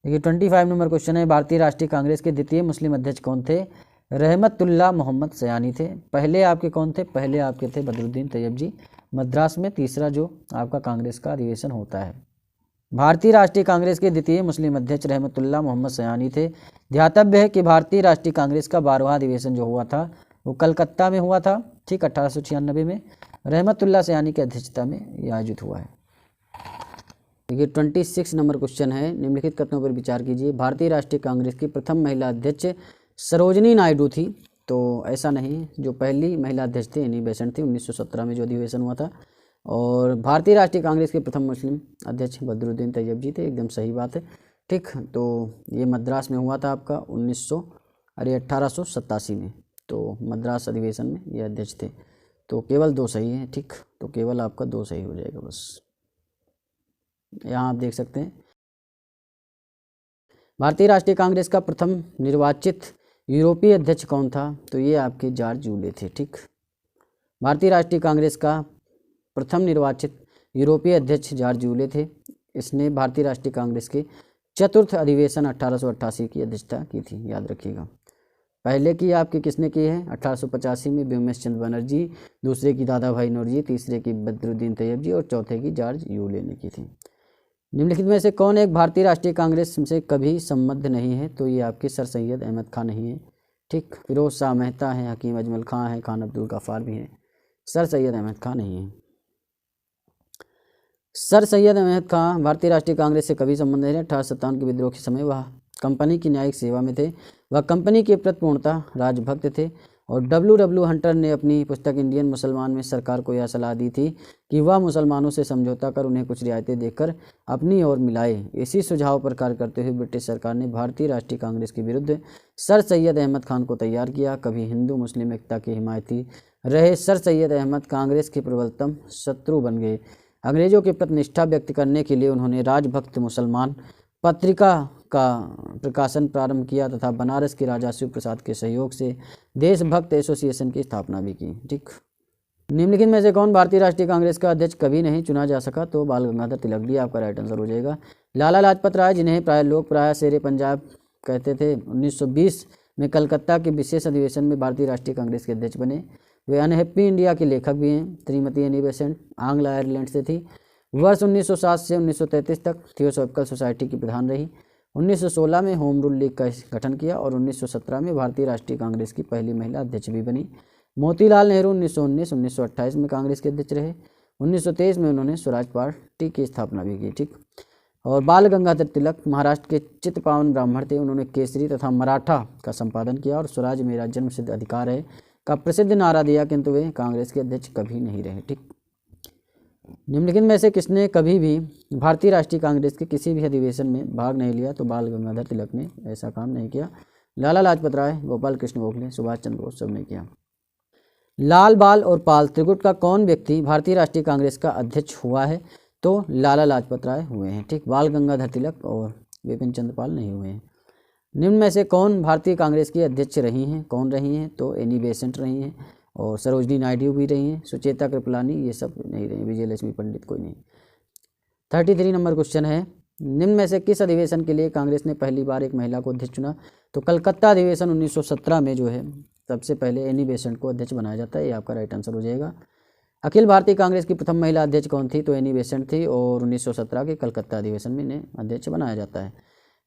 देखिए 25 नंबर क्वेश्चन है, भारतीय राष्ट्रीय कांग्रेस के द्वितीय मुस्लिम अध्यक्ष कौन थे? रहमतुल्लाह मोहम्मद सयानी थे। पहले आपके कौन थे? पहले आपके थे बदरुद्दीन तैयब जी मद्रास में, तीसरा जो आपका कांग्रेस का अधिवेशन होता है। भारतीय राष्ट्रीय कांग्रेस के द्वितीय मुस्लिम अध्यक्ष रहमतुल्लाह मोहम्मद सयानी थे। ध्यातव्य है कि भारतीय राष्ट्रीय कांग्रेस का 12वां अधिवेशन जो हुआ था वो कलकत्ता में हुआ था। ठीक, 1896 में रहमतुल्लाह सयानी की अध्यक्षता में यह आयोजित हुआ है। देखिए 26 नंबर क्वेश्चन है, निम्नलिखित कथनों पर विचार कीजिए। भारतीय राष्ट्रीय कांग्रेस की प्रथम महिला अध्यक्ष सरोजनी नायडू थी, तो ऐसा नहीं, जो पहली महिला अध्यक्ष थी एनी बेसेंट थी 1917 में जो अधिवेशन हुआ था। और भारतीय राष्ट्रीय कांग्रेस के प्रथम मुस्लिम अध्यक्ष बदरुद्दीन तैयब जी थे, एकदम सही बात है। ठीक, तो ये मद्रास में हुआ था आपका 1887 में, तो मद्रास अधिवेशन में ये अध्यक्ष थे। तो केवल 2 सही हैं। ठीक, तो केवल आपका 2 सही हो जाएगा बस। यहाँ आप देख सकते हैं भारतीय राष्ट्रीय कांग्रेस का प्रथम निर्वाचित यूरोपीय अध्यक्ष कौन था? तो ये आपके जॉर्ज यूले थे। ठीक, भारतीय राष्ट्रीय कांग्रेस का प्रथम निर्वाचित यूरोपीय अध्यक्ष जॉर्ज यूले थे। इसने भारतीय राष्ट्रीय कांग्रेस के चतुर्थ अधिवेशन 1888 की अध्यक्षता की थी, याद रखिएगा। पहले की आपकी किसने की है? 1885 में व्योमेश चंद्र बनर्जी, दूसरे की दादा भाई नौरोजी, तीसरे की बदरुद्दीन तैयब जी और चौथे की जॉर्ज यूले ने की थी। निम्नलिखित में से कौन एक भारतीय राष्ट्रीय कांग्रेस से कभी संबद्ध नहीं है? तो ये आपके सर सैयद अहमद खान नहीं है। ठीक, फिरोज शाह मेहता है, हकीम अजमल खां है, खान अब्दुल गफ्फार भी हैं, सर सैयद अहमद खान नहीं है। सर सैयद अहमद खां भारतीय राष्ट्रीय कांग्रेस से कभी संबंध नहीं है। 1857 के विद्रोह के समय वह कंपनी की न्यायिक सेवा में थे। वह कंपनी के प्रति पूर्णतः राजभक्त थे। और W हंटर ने अपनी पुस्तक इंडियन मुसलमान में सरकार को यह सलाह दी थी कि वह मुसलमानों से समझौता कर उन्हें कुछ रियायतें देकर अपनी ओर मिलाए। इसी सुझाव पर कार्य करते हुए ब्रिटिश सरकार ने भारतीय राष्ट्रीय कांग्रेस के विरुद्ध सर सैयद अहमद खान को तैयार किया। कभी हिंदू मुस्लिम एकता के हिमायती रहे सर सैयद अहमद कांग्रेस के प्रबलतम शत्रु बन गए। अंग्रेजों के प्रति निष्ठा व्यक्त करने के लिए उन्होंने राजभक्त मुसलमान पत्रिका का प्रकाशन प्रारंभ किया तथा बनारस के राजा शिव प्रसाद के सहयोग से देशभक्त एसोसिएशन की स्थापना भी की। ठीक, निम्नलिखित में से कौन भारतीय राष्ट्रीय कांग्रेस का अध्यक्ष कभी नहीं चुना जा सका? तो बाल गंगाधर तिलक आपका राइट आंसर हो जाएगा। लाला लाजपत राय, जिन्हें लोग प्रायः शेरे पंजाब कहते थे, 1920 में कलकत्ता के विशेष अधिवेशन में भारतीय राष्ट्रीय कांग्रेस के अध्यक्ष बने। वे अनहैप्पी इंडिया के लेखक भी हैं। श्रीमती एनी बेसेंट आंग्ल आयरलैंड से थी। वर्ष 1907 से 1933 तक थियोसॉफिकल सोसाइटी की प्रधान रही। 1916 में होम रूल लीग का गठन किया और 1917 में भारतीय राष्ट्रीय कांग्रेस की पहली महिला अध्यक्ष भी बनी। मोतीलाल नेहरू 1919-1928 में कांग्रेस के अध्यक्ष रहे। 1923 में उन्होंने स्वराज पार्टी की स्थापना भी की। ठीक, और बाल गंगाधर तिलक महाराष्ट्र के चित्तपावन ब्राह्मण थे। उन्होंने केसरी तथा मराठा का संपादन किया और स्वराज मेरा जन्मसिद्ध अधिकार है का प्रसिद्ध नारा दिया, किंतु वे कांग्रेस के अध्यक्ष कभी नहीं रहे। ठीक, निम्नलिखित में से किसने कभी भी भारतीय राष्ट्रीय कांग्रेस के किसी भी अधिवेशन में भाग नहीं लिया? तो बाल गंगाधर तिलक ने ऐसा काम नहीं किया। लाला लाजपत राय, गोपाल कृष्ण गोखले, सुभाष चंद्र बोस सब ने किया। लाल, बाल और पाल त्रिगुट का कौन व्यक्ति भारतीय राष्ट्रीय कांग्रेस का अध्यक्ष हुआ है? तो लाला लाजपत राय हुए हैं। ठीक, बाल गंगाधर तिलक और विपिन चंद्र पाल नहीं हुए हैं। निम्न में से कौन भारतीय कांग्रेस की अध्यक्ष रही हैं? कौन रही हैं? तो एनी बेसेंट रही हैं और सरोजनी नायडू भी रही हैं, सुचेता कृपलानी, ये सब नहीं रही, विजयलक्ष्मी पंडित कोई नहीं। 33 नंबर क्वेश्चन है, निम्न में से किस अधिवेशन के लिए कांग्रेस ने पहली बार एक महिला को अध्यक्ष चुना? तो कलकत्ता अधिवेशन 1917 में जो है सबसे पहले एनी बेसेंट को अध्यक्ष बनाया जाता है, ये आपका राइट आंसर हो जाएगा। अखिल भारतीय कांग्रेस की प्रथम महिला अध्यक्ष कौन थी? तो एनी बेसेंट थी और 1917 के कलकत्ता अधिवेशन में इन्हें अध्यक्ष बनाया जाता है।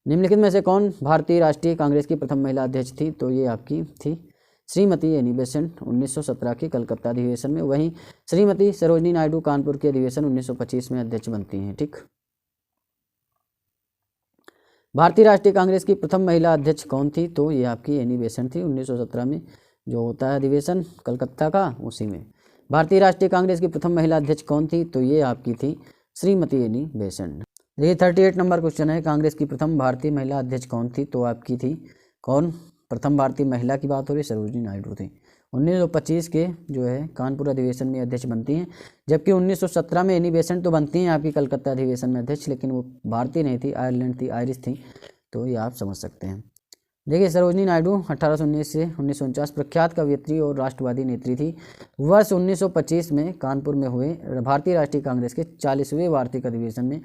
निम्नलिखित में से कौन भारतीय राष्ट्रीय कांग्रेस की प्रथम महिला अध्यक्ष थी? तो ये आपकी थी श्रीमती एनी बेसेंट 1917 के कलकत्ता अधिवेशन में। वहीं श्रीमती सरोजनी नायडू कानपुर के अधिवेशन 1925 में अध्यक्ष बनती हैं। ठीक, भारतीय राष्ट्रीय कांग्रेस की प्रथम महिला अध्यक्ष कौन थी? तो ये आपकी एनी बेसेंट थी। 1917 में जो होता है अधिवेशन कलकत्ता का, उसी में। भारतीय राष्ट्रीय कांग्रेस की प्रथम महिला अध्यक्ष कौन थी? तो ये आपकी थी श्रीमती एनी बेसेंट। देखिए 38 नंबर क्वेश्चन है, कांग्रेस की प्रथम भारतीय महिला अध्यक्ष कौन थी? तो आपकी थी कौन? प्रथम भारतीय महिला की बात हो रही, सरोजनी नायडू थी। 1925 के जो है कानपुर अधिवेशन में अध्यक्ष बनती हैं, जबकि 1917 में एनी बेसेंट तो बनती हैं आपकी कलकत्ता अधिवेशन में अध्यक्ष, लेकिन वो भारतीय नहीं थी, आयरलैंड थी, आयरिश थी। तो ये आप समझ सकते हैं। देखिए सरोजनी नायडू 1819 से 1949 प्रख्यात कवयित्री और राष्ट्रवादी नेत्री थी। वर्ष 1925 में कानपुर में हुए भारतीय राष्ट्रीय कांग्रेस के 40वें वार्षिक अधिवेशन में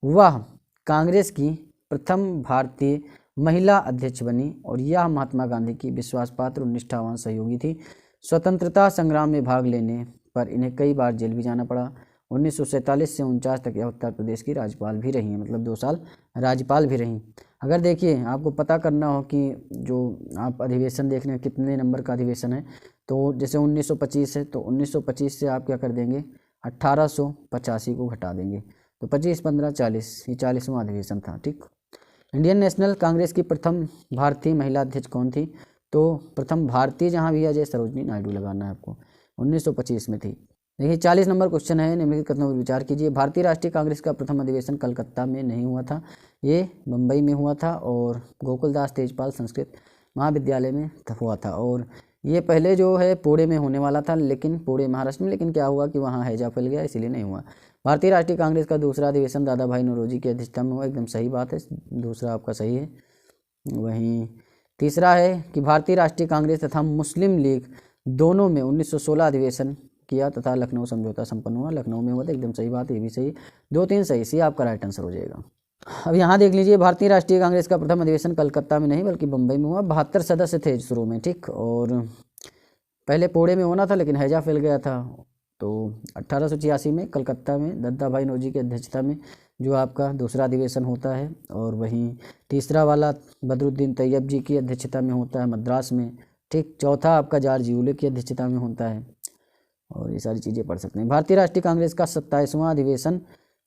वह कांग्रेस की प्रथम भारतीय महिला अध्यक्ष बनी और यह महात्मा गांधी की विश्वासपात्र और निष्ठावान सहयोगी थी। स्वतंत्रता संग्राम में भाग लेने पर इन्हें कई बार जेल भी जाना पड़ा। 1947 से 49 तक यह उत्तर प्रदेश की राज्यपाल भी रही हैं, मतलब 2 साल राज्यपाल भी रहीं। अगर देखिए आपको पता करना हो कि जो आप अधिवेशन देख रहे हैं कितने नंबर का अधिवेशन है, तो जैसे 1925 है तो 1925 से आप क्या कर देंगे 1885 को घटा देंगे, तो 25, 15, 40, ये 40वां अधिवेशन था। ठीक, इंडियन नेशनल कांग्रेस की प्रथम भारतीय महिला अध्यक्ष कौन थी? तो प्रथम भारतीय जहाँ भी आ जाए सरोजनी नायडू लगाना है आपको, 1925 में थी। देखिए 40 नंबर क्वेश्चन है, निम्नलिखित कथनों पर विचार कीजिए। भारतीय राष्ट्रीय कांग्रेस का प्रथम अधिवेशन कलकत्ता में नहीं हुआ था, ये मुंबई में हुआ था और गोकुलदास तेजपाल संस्कृत महाविद्यालय में हुआ था। और ये पहले जो है पुणे में होने वाला था, लेकिन पुणे महाराष्ट्र में, लेकिन क्या हुआ कि वहाँ हैजा फैल गया, इसीलिए नहीं हुआ। भारतीय राष्ट्रीय कांग्रेस का दूसरा अधिवेशन दादा भाई नौरोजी की अध्यक्षता में हुआ, एकदम सही बात है, दूसरा आपका सही है। वहीं तीसरा है कि भारतीय राष्ट्रीय कांग्रेस तथा मुस्लिम लीग दोनों में 1916 अधिवेशन किया तथा लखनऊ समझौता संपन्न हुआ, लखनऊ में हुआ था, एकदम सही बात है, ये भी सही। 2, 3 सही, सी आपका राइट आंसर हो जाएगा। अब यहाँ देख लीजिए, भारतीय राष्ट्रीय कांग्रेस का प्रथम अधिवेशन कलकत्ता में नहीं बल्कि मुंबई में हुआ। 72 सदस्य थे शुरू में। ठीक, और पहले पुणे में होना था लेकिन हैजा फैल गया था, तो 1886 में कलकत्ता में दादा भाई नौरोजी की अध्यक्षता में जो आपका दूसरा अधिवेशन होता है। और वहीं तीसरा वाला बदरुद्दीन तैयब जी की अध्यक्षता में होता है मद्रास में। ठीक, चौथा आपका जॉर्ज यूले की अध्यक्षता में होता है, और ये सारी चीज़ें पढ़ सकते हैं। भारतीय राष्ट्रीय कांग्रेस का 27वां अधिवेशन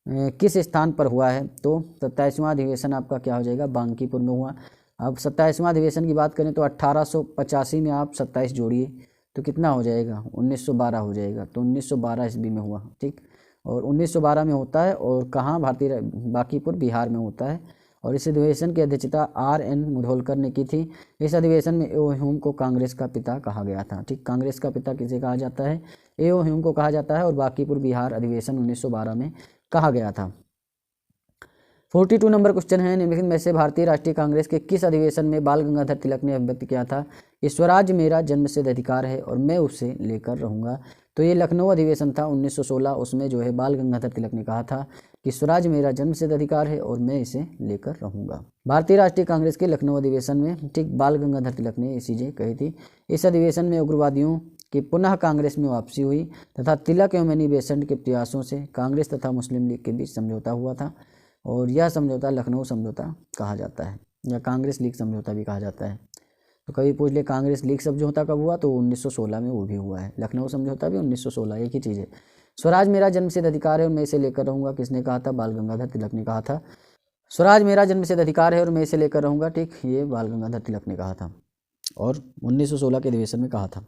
किस स्थान पर हुआ है? तो 27वां अधिवेशन आपका क्या हो जाएगा, बांकीपुर में हुआ। अब 27वां अधिवेशन की बात करें तो 1885 में आप 27 जोड़िए तो कितना हो जाएगा, 1912 हो जाएगा, तो 1912 ईस्वी में हुआ। ठीक, और 1912 में होता है, और कहाँ, भारतीय बांकीपुर बिहार में होता है। और इस अधिवेशन की अध्यक्षता R.N. मुधोलकर ने की थी। इस अधिवेशन में ए.ओ. ह्यूम को कांग्रेस का पिता कहा गया था। ठीक, कांग्रेस का पिता किसे कहा जाता है, ए.ओ. ह्यूम को कहा जाता है, और बांकीपुर बिहार अधिवेशन 1912 में कहा गया था। 42 नंबर क्वेश्चन है, निम्नलिखित में से भारतीय राष्ट्रीय कांग्रेस के किस अधिवेशन में बाल गंगाधर तिलक ने अभिव्यक्त किया था कि स्वराज मेरा जन्मसिद्ध अधिकार है और मैं उसे लेकर रहूंगा? तो ये लखनऊ अधिवेशन था 1916, उसमें जो है बाल गंगाधर तिलक ने कहा था कि स्वराज मेरा जन्मसिद्ध अधिकार है और मैं इसे लेकर रहूंगा। भारतीय राष्ट्रीय कांग्रेस के लखनऊ अधिवेशन में ठीक बाल गंगाधर तिलक ने ये चीज़ें कही थी। इस अधिवेशन में उग्रवादियों की पुनः कांग्रेस में वापसी हुई तथा तिलक एवं एनी बेसेंट के प्रयासों से कांग्रेस तथा मुस्लिम लीग के बीच समझौता हुआ था, और यह समझौता लखनऊ समझौता कहा जाता है, या कांग्रेस लीग समझौता भी कहा जाता है। तो कभी पूछ ले कांग्रेस लीग समझौता कब हुआ, तो 1916 में वो भी हुआ है। लखनऊ समझौता भी 1916, एक ही चीज़ है। स्वराज मेरा जन्मसिद्ध अधिकार है और मैं इसे लेकर रहूंगा, किसने कहा था? बाल गंगाधर तिलक ने कहा था। स्वराज मेरा जन्मसिद्ध अधिकार है और मैं इसे लेकर रहूंगा, ठीक, ये बाल गंगाधर तिलक ने कहा था और 1916 के अधिवेशन में कहा था।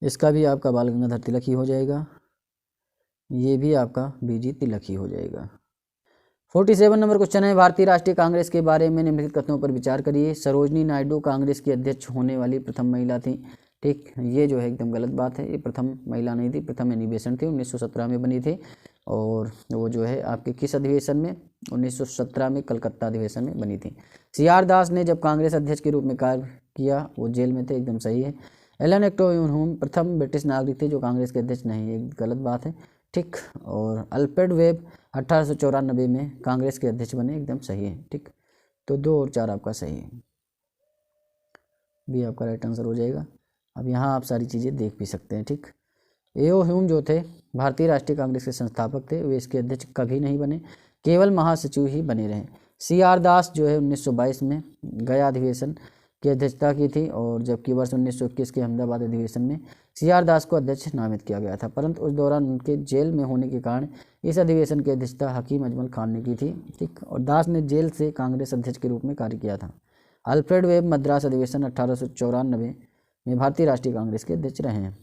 इसका भी आपका बाल गंगाधर तिलक ही हो जाएगा, ये भी आपका बीजी तिलक ही हो जाएगा। 47 नंबर क्वेश्चन है, भारतीय राष्ट्रीय कांग्रेस के बारे में निम्नलिखित कथनों पर विचार करिए। सरोजनी नायडू कांग्रेस की अध्यक्ष होने वाली प्रथम महिला थी, ठीक, ये जो है एकदम गलत बात है। ये प्रथम महिला नहीं थी, प्रथम एनी बेसेंट थी, 1917 में बनी थी और वो जो है आपके किस अधिवेशन में? 1917 में कलकत्ता अधिवेशन में बनी थी। CR दास ने जब कांग्रेस अध्यक्ष के रूप में कार्य किया वो जेल में थे, एकदम सही है। एलन एक्टोन प्रथम ब्रिटिश नागरिक थे जो कांग्रेस के अध्यक्ष नहीं, ये गलत बात है, ठीक। और अल्फ्रेड वेब 1894 में कांग्रेस के अध्यक्ष बने, एकदम सही है, ठीक। तो 2 और 4 आपका सही है, भी आपका राइट आंसर हो जाएगा। अब यहाँ आप सारी चीज़ें देख भी सकते हैं, ठीक। एओ ह्यूम जो थे भारतीय राष्ट्रीय कांग्रेस के संस्थापक थे, वे इसके अध्यक्ष कभी नहीं बने, केवल महासचिव ही बने रहे। CR दास जो है 1922 में गया अधिवेशन की अध्यक्षता की थी और जबकि वर्ष 1921 के अहमदाबाद अधिवेशन में CR दास को अध्यक्ष नामित किया गया था, परंतु उस दौरान उनके जेल में होने के कारण इस अधिवेशन की अध्यक्षता हकीम अजमल खान ने की थी, ठीक। और दास ने जेल से कांग्रेस अध्यक्ष के रूप में कार्य किया था। अल्फ्रेड वेब मद्रास अधिवेशन 1894 में भारतीय राष्ट्रीय कांग्रेस के अध्यक्ष रहे हैं।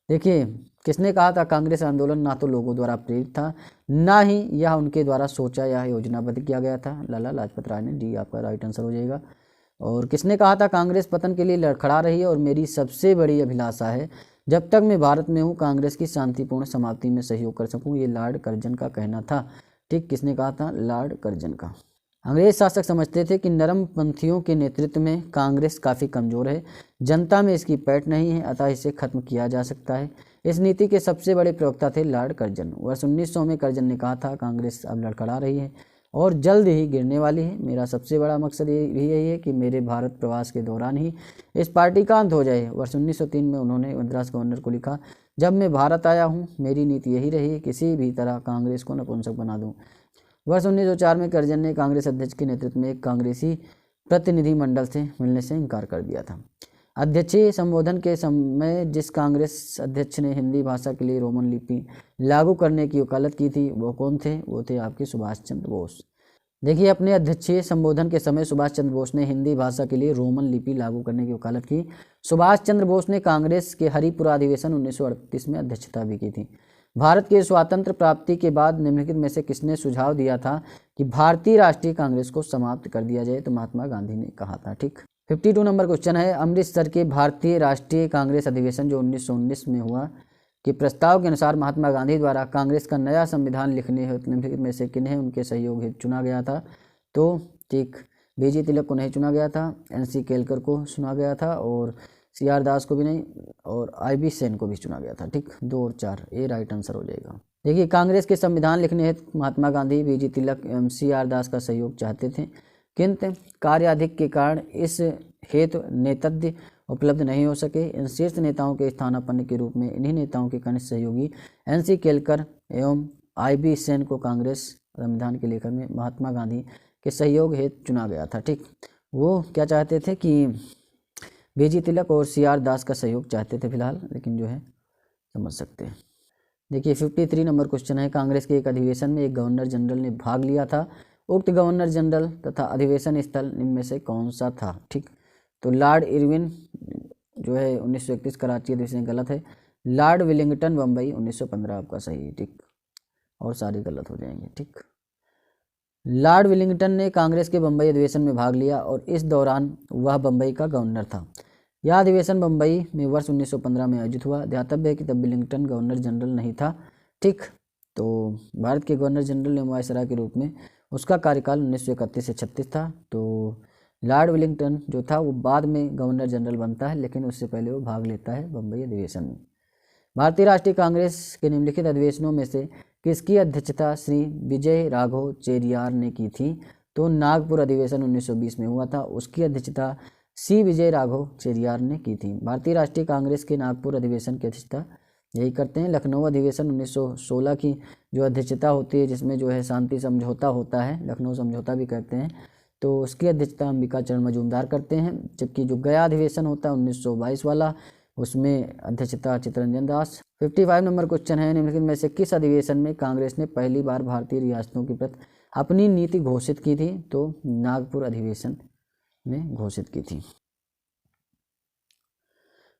देखिए, किसने कहा था? कांग्रेस आंदोलन ना तो लोगों द्वारा प्रेरित था, ना ही यह उनके द्वारा सोचा या योजनाबद्ध किया गया था। लाला लाजपत राय ने, डी आपका राइट आंसर हो जाएगा। और किसने कहा था? कांग्रेस पतन के लिए लड़खड़ा रही है और मेरी सबसे बड़ी अभिलाषा है जब तक मैं भारत में हूँ कांग्रेस की शांतिपूर्ण समाप्ति में सहयोग कर सकूँ, ये लॉर्ड कर्जन का कहना था, ठीक। किसने कहा था? लॉर्ड कर्जन का। अंग्रेज शासक समझते थे कि नरमपंथियों के नेतृत्व में कांग्रेस काफ़ी कमज़ोर है, जनता में इसकी पैठ नहीं है, अतः इसे खत्म किया जा सकता है। इस नीति के सबसे बड़े प्रवक्ता थे लॉर्ड कर्जन। वर्ष 1900 में कर्जन ने कहा था कांग्रेस अब लड़खड़ा रही है और जल्द ही गिरने वाली है। मेरा सबसे बड़ा मकसद भी यही है कि मेरे भारत प्रवास के दौरान ही इस पार्टी का अंत हो जाए। वर्ष 1903 में उन्होंने मद्रास गवर्नर को लिखा, जब मैं भारत आया हूँ मेरी नीति यही रही, किसी भी तरह कांग्रेस को नपुंसक बना दूँ। वर्ष 1904 में कर्जन ने कांग्रेस अध्यक्ष के नेतृत्व में एक कांग्रेसी प्रतिनिधिमंडल से मिलने से इनकार कर दिया था। अध्यक्षीय संबोधन के समय जिस कांग्रेस अध्यक्ष ने हिंदी भाषा के लिए रोमन लिपि लागू करने की वकालत की थी वो कौन थे? वो थे आपके सुभाष चंद्र बोस। देखिए, अपने अध्यक्षीय संबोधन के समय सुभाष चंद्र बोस ने हिंदी भाषा के लिए रोमन लिपि लागू करने की वकालत की। सुभाष चंद्र बोस ने कांग्रेस के हरिपुरा अधिवेशन 1938 में अध्यक्षता भी की थी। भारत के स्वातंत्र प्राप्ति के बाद निम्नलिखित में से किसने सुझाव दिया था कि भारतीय राष्ट्रीय कांग्रेस को समाप्त कर दिया जाए? तो महात्मा गांधी ने कहा था, ठीक। 52 नंबर क्वेश्चन है, अमृतसर के भारतीय राष्ट्रीय कांग्रेस अधिवेशन जो 1919 में हुआ के प्रस्ताव के अनुसार महात्मा गांधी द्वारा कांग्रेस का नया संविधान लिखने हेतु निम्नलिखित में से किन्हें उनके सहयोग हेतु चुना गया था? तो ठीक, बीजी तिलक को नहीं चुना गया था, NC केलकर को चुना गया था और CR दास को भी नहीं और IB सेन को भी चुना गया था, ठीक। 2 और 4 ये राइट आंसर हो जाएगा। देखिए, कांग्रेस के संविधान लिखने हेतु महात्मा गांधी बीजी तिलक एवं CR दास का सहयोग चाहते थे, किंतु कार्याधिक्य के कारण इस हेतु नेतृत्व उपलब्ध नहीं हो सके। इन शीर्ष नेताओं के स्थानापन्न के रूप में इन्हीं नेताओं के कनिष्ठ सहयोगी NC केलकर एवं IB सेन को कांग्रेस संविधान के लेखन में महात्मा गांधी के सहयोग हेतु चुना गया था, ठीक। वो क्या चाहते थे कि बीजी तिलक और CR दास का सहयोग चाहते थे फिलहाल, लेकिन जो है समझ सकते हैं। देखिए, 53 नंबर क्वेश्चन है, कांग्रेस के एक अधिवेशन में एक गवर्नर जनरल ने भाग लिया था, उक्त गवर्नर जनरल तथा अधिवेशन स्थल इनमें से कौन सा था? ठीक, तो लॉर्ड इरविन जो है 1931 कराची अधिवेशन गलत है, लॉर्ड विलिंगटन बम्बई 1915 आपका सही है, ठीक, और सारे गलत हो जाएंगे, ठीक। लॉर्ड विलिंगटन ने कांग्रेस के बम्बई अधिवेशन में भाग लिया और इस दौरान वह बम्बई का गवर्नर था। यह अधिवेशन बम्बई में वर्ष 1915 में आयोजित हुआ। ध्यातव्य है कि तब विलिंगटन गवर्नर जनरल नहीं था, ठीक। तो भारत के गवर्नर जनरल एवं वायसराय के रूप में उसका कार्यकाल 1931 से 36 था। तो लॉर्ड विलिंगटन जो था वो बाद में गवर्नर जनरल बनता है, लेकिन उससे पहले वो भाग लेता है बम्बई अधिवेशन में। भारतीय राष्ट्रीय कांग्रेस के निम्नलिखित अधिवेशनों में से किसकी अध्यक्षता श्री विजय राघव चेरियार ने की थी? तो नागपुर अधिवेशन 1920 में हुआ था, उसकी अध्यक्षता सी विजय राघव चेरियार ने की थी। भारतीय राष्ट्रीय कांग्रेस के नागपुर अधिवेशन की अध्यक्षता यही करते हैं। लखनऊ अधिवेशन 1916 की जो अध्यक्षता होती है, जिसमें जो है शांति समझौता होता है, लखनऊ समझौता भी कहते हैं, तो उसकी अध्यक्षता अंबिका चरण मजूमदार करते हैं। जबकि जो गया अधिवेशन होता है 1922 वाला, उसमें अध्यक्षता चित्तरंजन दास। 55 नंबर क्वेश्चन है, निम्नलिखित में से किस अधिवेशन में कांग्रेस ने पहली बार भारतीय रियासतों के प्रति अपनी नीति घोषित की थी? तो नागपुर अधिवेशन में घोषित की थी।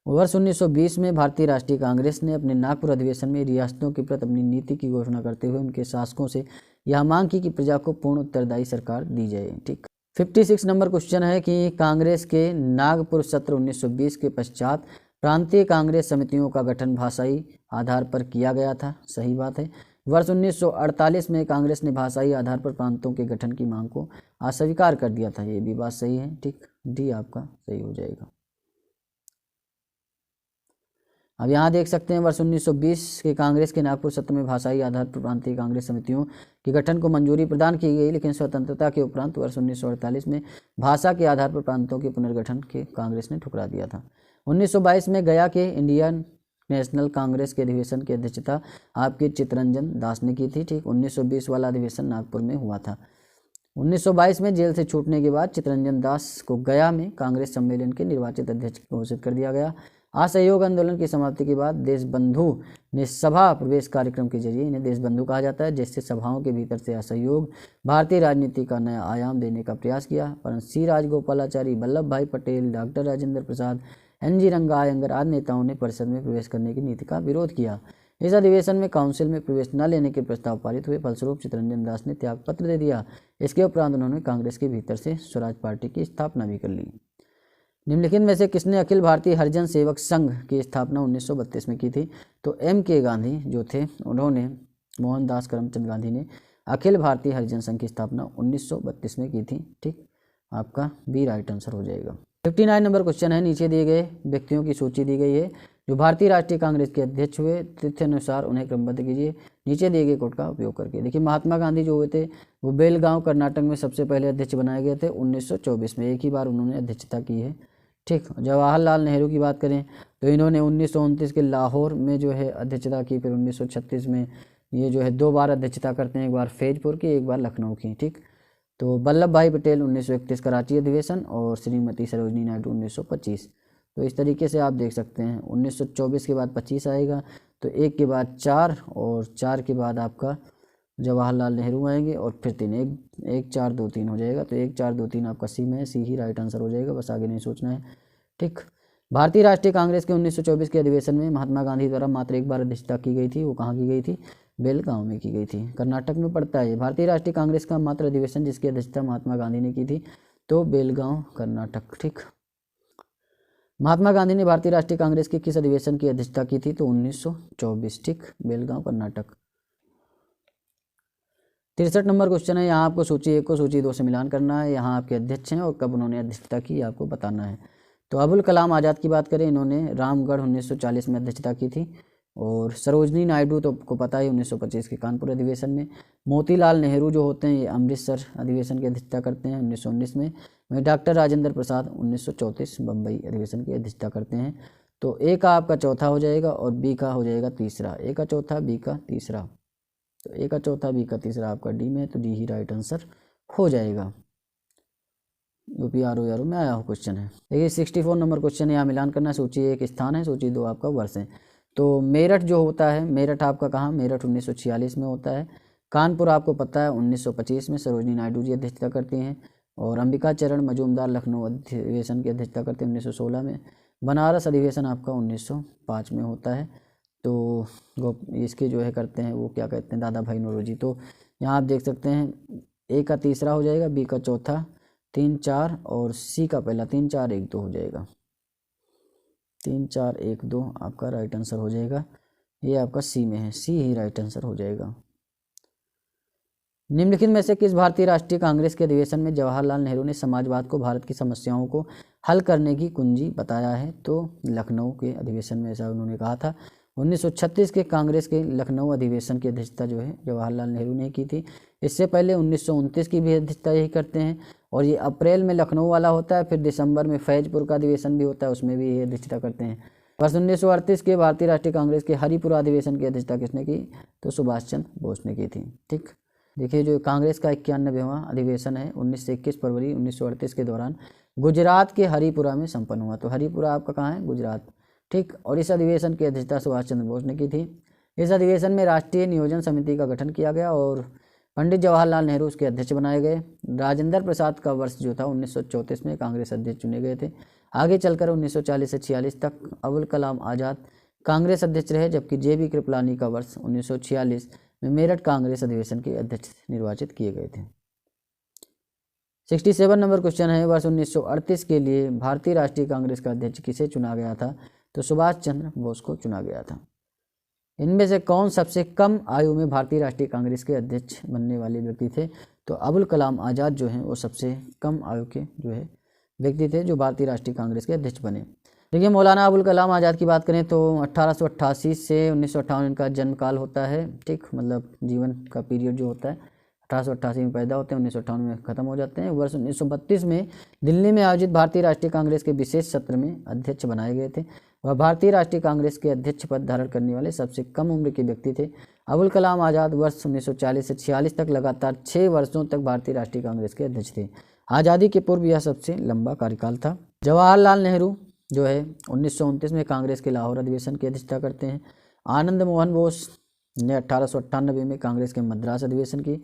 वर्ष 1920 में भारतीय राष्ट्रीय कांग्रेस ने अपने नागपुर अधिवेशन में रियासतों के प्रति अपनी नीति की घोषणा करते हुए उनके शासकों से यह मांग की कि प्रजा को पूर्ण उत्तरदायी सरकार दी जाए। ठीक। 56 नंबर क्वेश्चन है कि कांग्रेस के नागपुर सत्र 1920 के पश्चात प्रांतीय कांग्रेस समितियों का गठन भाषाई आधार पर किया गया था। सही बात है। वर्ष 1948 में कांग्रेस ने भाषाई आधार पर प्रांतों के गठन की मांग को अस्वीकार कर दिया था। ये भी बात सही है। ठीक, डी आपका सही हो जाएगा। अब यहाँ देख सकते हैं वर्ष 1920 के कांग्रेस के नागपुर सत्र में भाषाई आधार पर प्रांतीय कांग्रेस समितियों के गठन को मंजूरी प्रदान की गई, लेकिन स्वतंत्रता के उपरांत वर्ष 1948 में भाषा के आधार पर प्रांतों के पुनर्गठन के कांग्रेस ने ठुकरा दिया था। 1922 में गया के इंडियन नेशनल कांग्रेस के अधिवेशन की अध्यक्षता आपके चित्तरंजन दास ने की थी। ठीक, 1920 वाला अधिवेशन नागपुर में हुआ था। 1922 में जेल से छूटने के बाद चित्तरंजन दास को गया में कांग्रेस सम्मेलन के निर्वाचित अध्यक्ष घोषित कर दिया गया। असहयोग आंदोलन की समाप्ति के बाद देशबंधु ने सभा प्रवेश कार्यक्रम के जरिए, इन्हें देशबंधु कहा जाता है, जिससे सभाओं के भीतर से असहयोग भारतीय राजनीति का नया आयाम देने का प्रयास किया। परंतु सी राजगोपालाचारी, वल्लभ भाई पटेल, डॉक्टर राजेंद्र प्रसाद, एन.जी. रंगा अयंगर आदि नेताओं ने परिषद में प्रवेश करने की नीति का विरोध किया। इस अधिवेशन में काउंसिल में प्रवेश न लेने के प्रस्ताव पारित हुए। फलस्वरूप चित्तरंजन दास ने त्यागपत्र दे दिया। इसके उपरांत उन्होंने कांग्रेस के भीतर से स्वराज पार्टी की स्थापना भी कर ली। निम्नलिखित में से किसने अखिल भारतीय हरिजन सेवक संघ की स्थापना 1932 में की थी? तो M.K. गांधी जो थे, उन्होंने, मोहनदास करमचंद गांधी ने अखिल भारतीय हरिजन संघ की स्थापना 1932 में की थी। ठीक, आपका बी राइट आंसर हो जाएगा। 59 नंबर क्वेश्चन है, नीचे दिए गए व्यक्तियों की सूची दी गई है जो भारतीय राष्ट्रीय कांग्रेस के अध्यक्ष हुए, तथ्य अनुसार उन्हें क्रमबद्ध कीजिए नीचे दिए गए कोड का उपयोग करके। देखिए, महात्मा गांधी जो हुए थे वो बेलगांव कर्नाटक में सबसे पहले अध्यक्ष बनाए गए थे 1924 में, एक ही बार उन्होंने अध्यक्षता की है। ठीक, जवाहरलाल नेहरू की बात करें तो इन्होंने 1929 के लाहौर में जो है अध्यक्षता की, फिर 1936 में ये जो है 2 बार अध्यक्षता करते हैं, एक बार फैजपुर की, एक बार लखनऊ की। ठीक, तो वल्लभ भाई पटेल 1931 कराची अधिवेशन और श्रीमती सरोजनी नायडू 1925। तो इस तरीके से आप देख सकते हैं 1924 के बाद 25 आएगा, तो 1 के बाद 4 और 4 के बाद आपका जवाहरलाल नेहरू आएंगे और फिर 3, 1 4 2 3 हो जाएगा। तो 1 4 2 3 आपका सी में है, सी ही राइट आंसर हो जाएगा, बस आगे नहीं सोचना है। ठीक, भारतीय राष्ट्रीय कांग्रेस के 1924 के अधिवेशन में महात्मा गांधी द्वारा मात्र 1 बार अध्यक्षता की गई थी। वो कहाँ की गई थी? बेलगांव में की गई थी, कर्नाटक में पड़ता है। भारतीय राष्ट्रीय कांग्रेस का मात्र अधिवेशन जिसकी अध्यक्षता महात्मा गांधी ने की थी, तो बेलगांव कर्नाटक। ठीक, महात्मा गांधी ने भारतीय राष्ट्रीय कांग्रेस के किस अधिवेशन की अध्यक्षता की थी? तो 1924। ठीक, बेलगांव कर्नाटक। 63 नंबर क्वेश्चन है, यहाँ आपको सूची 1 को सूची 2 से मिलान करना है। यहाँ आपके अध्यक्ष हैं और कब उन्होंने अध्यक्षता की आपको बताना है। तो अबुल कलाम आज़ाद की बात करें, इन्होंने रामगढ़ 1940 में अध्यक्षता की थी। और सरोजनी नायडू तो आपको पता है 1925 के कानपुर अधिवेशन में। मोतीलाल नेहरू जो होते हैं ये अमृतसर अधिवेशन की अध्यक्षता करते हैं 1919 में। वहीं डॉक्टर राजेंद्र प्रसाद 1934 बम्बई अधिवेशन की अध्यक्षता करते हैं। तो ए का आपका चौथा हो जाएगा और बी का हो जाएगा तीसरा। ए का चौथा, बी का तीसरा। तो ए का चौथा, बी का तीसरा आपका डी में, तो डी ही राइट आंसर हो जाएगा। UPRO में आया हो क्वेश्चन है। देखिए 64 नंबर क्वेश्चन है, यहाँ मिलान करना। सूची 1 स्थान है, सूची 2 आपका वर्ष है। तो मेरठ जो होता है, मेरठ आपका कहाँ? मेरठ 1946 में होता है। कानपुर आपको पता है 1925 में सरोजनी नायडू जी अध्यक्षता करती हैं। और अंबिका चरण मजूमदार लखनऊ अधिवेशन की अध्यक्षता करते हैं 1916 में। बनारस अधिवेशन आपका 1905 में होता है। तो इसके जो है करते हैं वो क्या कहते हैं, दादा भाई नौरोजी। तो यहाँ आप देख सकते हैं ए का तीसरा हो जाएगा, बी का चौथा, 3 4 और सी का पहला। 3 4 1 2 हो जाएगा। 3 4 1 2 आपका राइट आंसर हो जाएगा। ये आपका सी में है, सी ही राइट आंसर हो जाएगा। निम्नलिखित में से किस भारतीय राष्ट्रीय कांग्रेस के अधिवेशन में जवाहरलाल नेहरू ने समाजवाद को भारत की समस्याओं को हल करने की कुंजी बताया है? तो लखनऊ के अधिवेशन में ऐसा उन्होंने कहा था। 1936 के कांग्रेस के लखनऊ अधिवेशन की अध्यक्षता जो है जवाहरलाल नेहरू ने की थी। इससे पहले 1929 की भी अध्यक्षता यही करते हैं। और ये अप्रैल में लखनऊ वाला होता है, फिर दिसंबर में फैजपुर का अधिवेशन भी होता है, उसमें भी ये अध्यक्षता करते हैं। वर्ष 1938 के भारतीय राष्ट्रीय कांग्रेस के हरिपुरा अधिवेशन की अध्यक्षता किसने की? तो सुभाष चंद्र बोस ने की थी। ठीक, देखिए जो कांग्रेस का 91वां अधिवेशन है 19 से 21 फरवरी 1938 के दौरान गुजरात के हरिपुरा में संपन्न हुआ। तो हरिपुरा आपका कहाँ है? गुजरात। ठीक। और इस अधिवेशन की अध्यक्षता सुभाष चंद्र बोस ने की थी। इस अधिवेशन में राष्ट्रीय नियोजन समिति का गठन किया गया और पंडित जवाहरलाल नेहरू उसके अध्यक्ष बनाए गए। राजेंद्र प्रसाद का वर्ष जो था 1934 में कांग्रेस अध्यक्ष चुने गए थे। आगे चलकर 1940 से 46 तक अबुल कलाम आज़ाद कांग्रेस अध्यक्ष रहे, जबकि जे.बी. कृपलानी का वर्ष 1946 में मेरठ कांग्रेस अधिवेशन के अध्यक्ष निर्वाचित किए गए थे। 67 नंबर क्वेश्चन है, वर्ष 1938 के लिए भारतीय राष्ट्रीय कांग्रेस का अध्यक्ष किसे चुना गया था? तो सुभाष चंद्र बोस को चुना गया था। इनमें से कौन सबसे कम आयु में भारतीय राष्ट्रीय कांग्रेस के अध्यक्ष बनने वाले व्यक्ति थे? तो अबुल कलाम आज़ाद जो हैं वो सबसे कम आयु के जो है व्यक्ति थे जो भारतीय राष्ट्रीय कांग्रेस के अध्यक्ष बने। देखिए, मौलाना अबुल कलाम आज़ाद की बात करें तो 1888 से 1958 इनका जन्मकाल होता है। ठीक, मतलब जीवन का पीरियड जो होता है 1888 में पैदा होते हैं, 1958 में ख़त्म हो जाते हैं। वर्ष 1932 में दिल्ली में आयोजित भारतीय राष्ट्रीय कांग्रेस के विशेष सत्र में अध्यक्ष बनाए गए थे। वह भारतीय राष्ट्रीय कांग्रेस के अध्यक्ष पद धारण करने वाले सबसे कम उम्र के व्यक्ति थे। अबुल कलाम आज़ाद वर्ष 1940 से 46 तक लगातार 6 वर्षों तक भारतीय राष्ट्रीय कांग्रेस के अध्यक्ष थे। आज़ादी के पूर्व यह सबसे लंबा कार्यकाल था। जवाहरलाल नेहरू जो है 1929 में कांग्रेस के लाहौर अधिवेशन की अध्यक्षता करते हैं। आनंद मोहन बोस ने 1898 में कांग्रेस के मद्रास अधिवेशन की।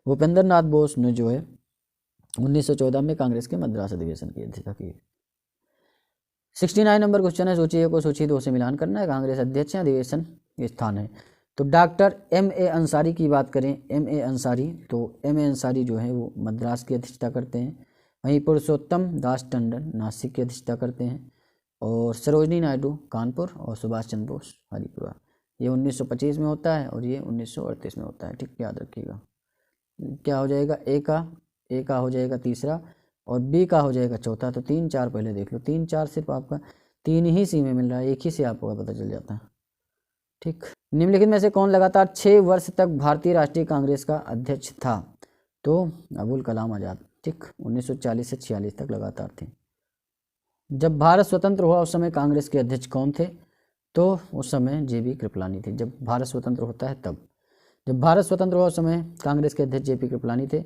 भूपेंद्र नाथ बोस ने जो है 1914 में कांग्रेस के मद्रास अधिवेशन की अध्यक्षता की। 69 नंबर क्वेश्चन है, सूची 1 को सूची 2 से मिलान करना है। कांग्रेस अध्यक्ष अधिवेशन स्थान है। तो डॉक्टर M.A. अंसारी की बात करें, M.A. अंसारी, तो M.A. अंसारी जो है वो मद्रास की अध्यक्षता करते हैं। वहीं पुरुषोत्तम दास टंडन नासिक की अध्यक्षता करते हैं और सरोजनी नायडू कानपुर और सुभाष चंद्र बोस हरिपुरा। ये 1925 में होता है और ये 1938 में होता है। ठीक, याद रखिएगा। क्या हो जाएगा? ए का हो जाएगा तीसरा और बी का हो जाएगा चौथा। तो 3 4 पहले देख लो। 3 4 सिर्फ आपका 3 ही सी में मिल रहा है, एक ही से आपको पता चल जाता है। ठीक, निम्नलिखित में से कौन लगातार 6 वर्ष तक भारतीय राष्ट्रीय कांग्रेस का अध्यक्ष था? तो अबुल कलाम आज़ाद। ठीक, 1940 से 46 तक लगातार थे। जब भारत स्वतंत्र हुआ उस समय कांग्रेस के अध्यक्ष कौन थे? तो उस समय जे.बी. कृपलानी थे। जब भारत स्वतंत्र होता है तब, जब भारत स्वतंत्र हुआ उस समय कांग्रेस के अध्यक्ष जे.पी. कृपलानी थे।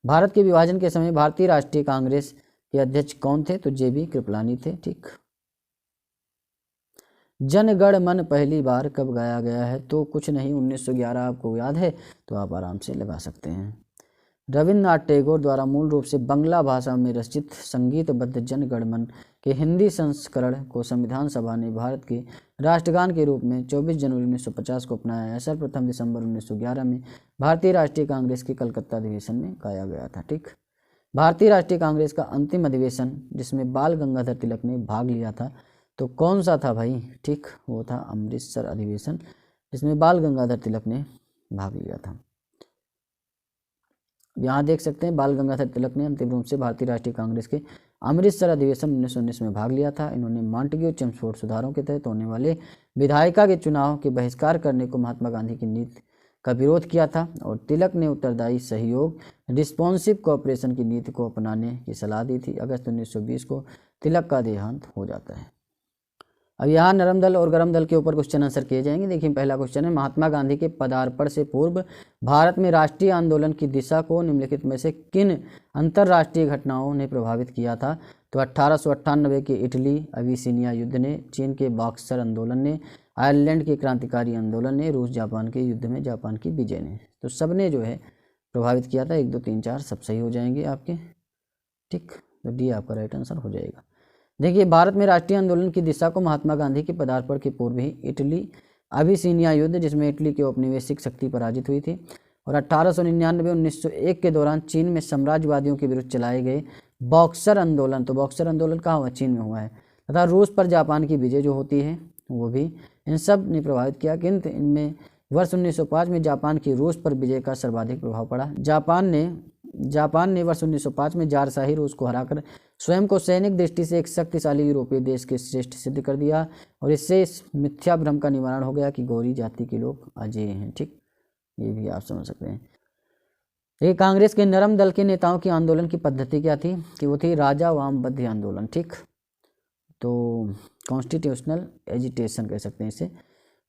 भारत के विभाजन के समय भारतीय राष्ट्रीय कांग्रेस के अध्यक्ष कौन थे? तो जे.बी. कृपलानी थे। ठीक, जन गण मन पहली बार कब गाया गया है? तो कुछ नहीं, 1911। आपको याद है तो आप आराम से लगा सकते हैं। रविन्द्रनाथ टैगोर द्वारा मूल रूप से बंगला भाषा में रचित संगीतबद्ध जन गण मन के हिंदी संस्करण को संविधान सभा ने भारत के राष्ट्रगान के रूप में 24 जनवरी 1950 को अपनाया है। सर्वप्रथम दिसंबर 1911 में भारतीय राष्ट्रीय कांग्रेस के कलकत्ता अधिवेशन में गाया गया था। ठीक, भारतीय राष्ट्रीय कांग्रेस का अंतिम अधिवेशन जिसमें बाल गंगाधर तिलक ने भाग लिया था, तो कौन सा था भाई? ठीक, वो था अमृतसर अधिवेशन जिसमें बाल गंगाधर तिलक ने भाग लिया था। यहाँ देख सकते हैं बाल गंगाधर तिलक ने अंतिम रूप से भारतीय राष्ट्रीय कांग्रेस के अमृतसर अधिवेशन 1919 में भाग लिया था। इन्होंने मॉन्टेग्यू चेम्सफोर्ड सुधारों के तहत होने वाले विधायिका के चुनाव के बहिष्कार करने को महात्मा गांधी की नीति का विरोध किया था और तिलक ने उत्तरदायी सहयोग रिस्पॉन्सिव कोऑपरेशन की नीति को अपनाने की सलाह दी थी। अगस्त 1920 को तिलक का देहांत हो जाता है। अब यहाँ नरम दल और गरम दल के ऊपर क्वेश्चन आंसर किए जाएंगे। देखिए, पहला क्वेश्चन है, महात्मा गांधी के पदार्पण से पूर्व भारत में राष्ट्रीय आंदोलन की दिशा को निम्नलिखित में से किन अंतर्राष्ट्रीय घटनाओं ने प्रभावित किया था? तो 1898 के इटली अबिसिनिया युद्ध ने, चीन के बॉक्सर आंदोलन ने, आयरलैंड के क्रांतिकारी आंदोलन ने, रूस जापान के युद्ध में जापान की विजय ने। तो सबने जो है प्रभावित किया था। 1 2 3 4 सब सही हो जाएंगे आपके। ठीक, तो डी आपका राइट आंसर हो जाएगा। देखिए, भारत में राष्ट्रीय आंदोलन की दिशा को महात्मा गांधी के पदार्पण के पूर्व ही इटली अबिसिनिया युद्ध, जिसमें इटली की औपनिवेशिक शक्ति पराजित हुई थी, और 1899-1901 के दौरान चीन में साम्राज्यवादियों के विरुद्ध चलाए गए बॉक्सर आंदोलन, तो बॉक्सर आंदोलन कहाँ हुआ? चीन में हुआ है, तथा रूस पर जापान की विजय जो होती है वो भी इन सब ने प्रभावित किया। किंतु इनमें वर्ष 1905 में जापान की रूस पर विजय का सर्वाधिक प्रभाव पड़ा। जापान ने वर्ष 1905 में जारशाही रूस को हराकर स्वयं को सैनिक दृष्टि से एक शक्तिशाली यूरोपीय देश के श्रेष्ठ सिद्ध कर दिया और इससे इस मिथ्या भ्रम का निवारण हो गया कि गौरी जाति के लोग अजेय हैं। ठीक, ये भी आप समझ सकते हैं। ये कांग्रेस के नरम दल के नेताओं की आंदोलन की पद्धति क्या थी? कि वो थी राजा वामबद्ध आंदोलन। ठीक, तो कॉन्स्टिट्यूशनल एजिटेशन कह सकते हैं इसे।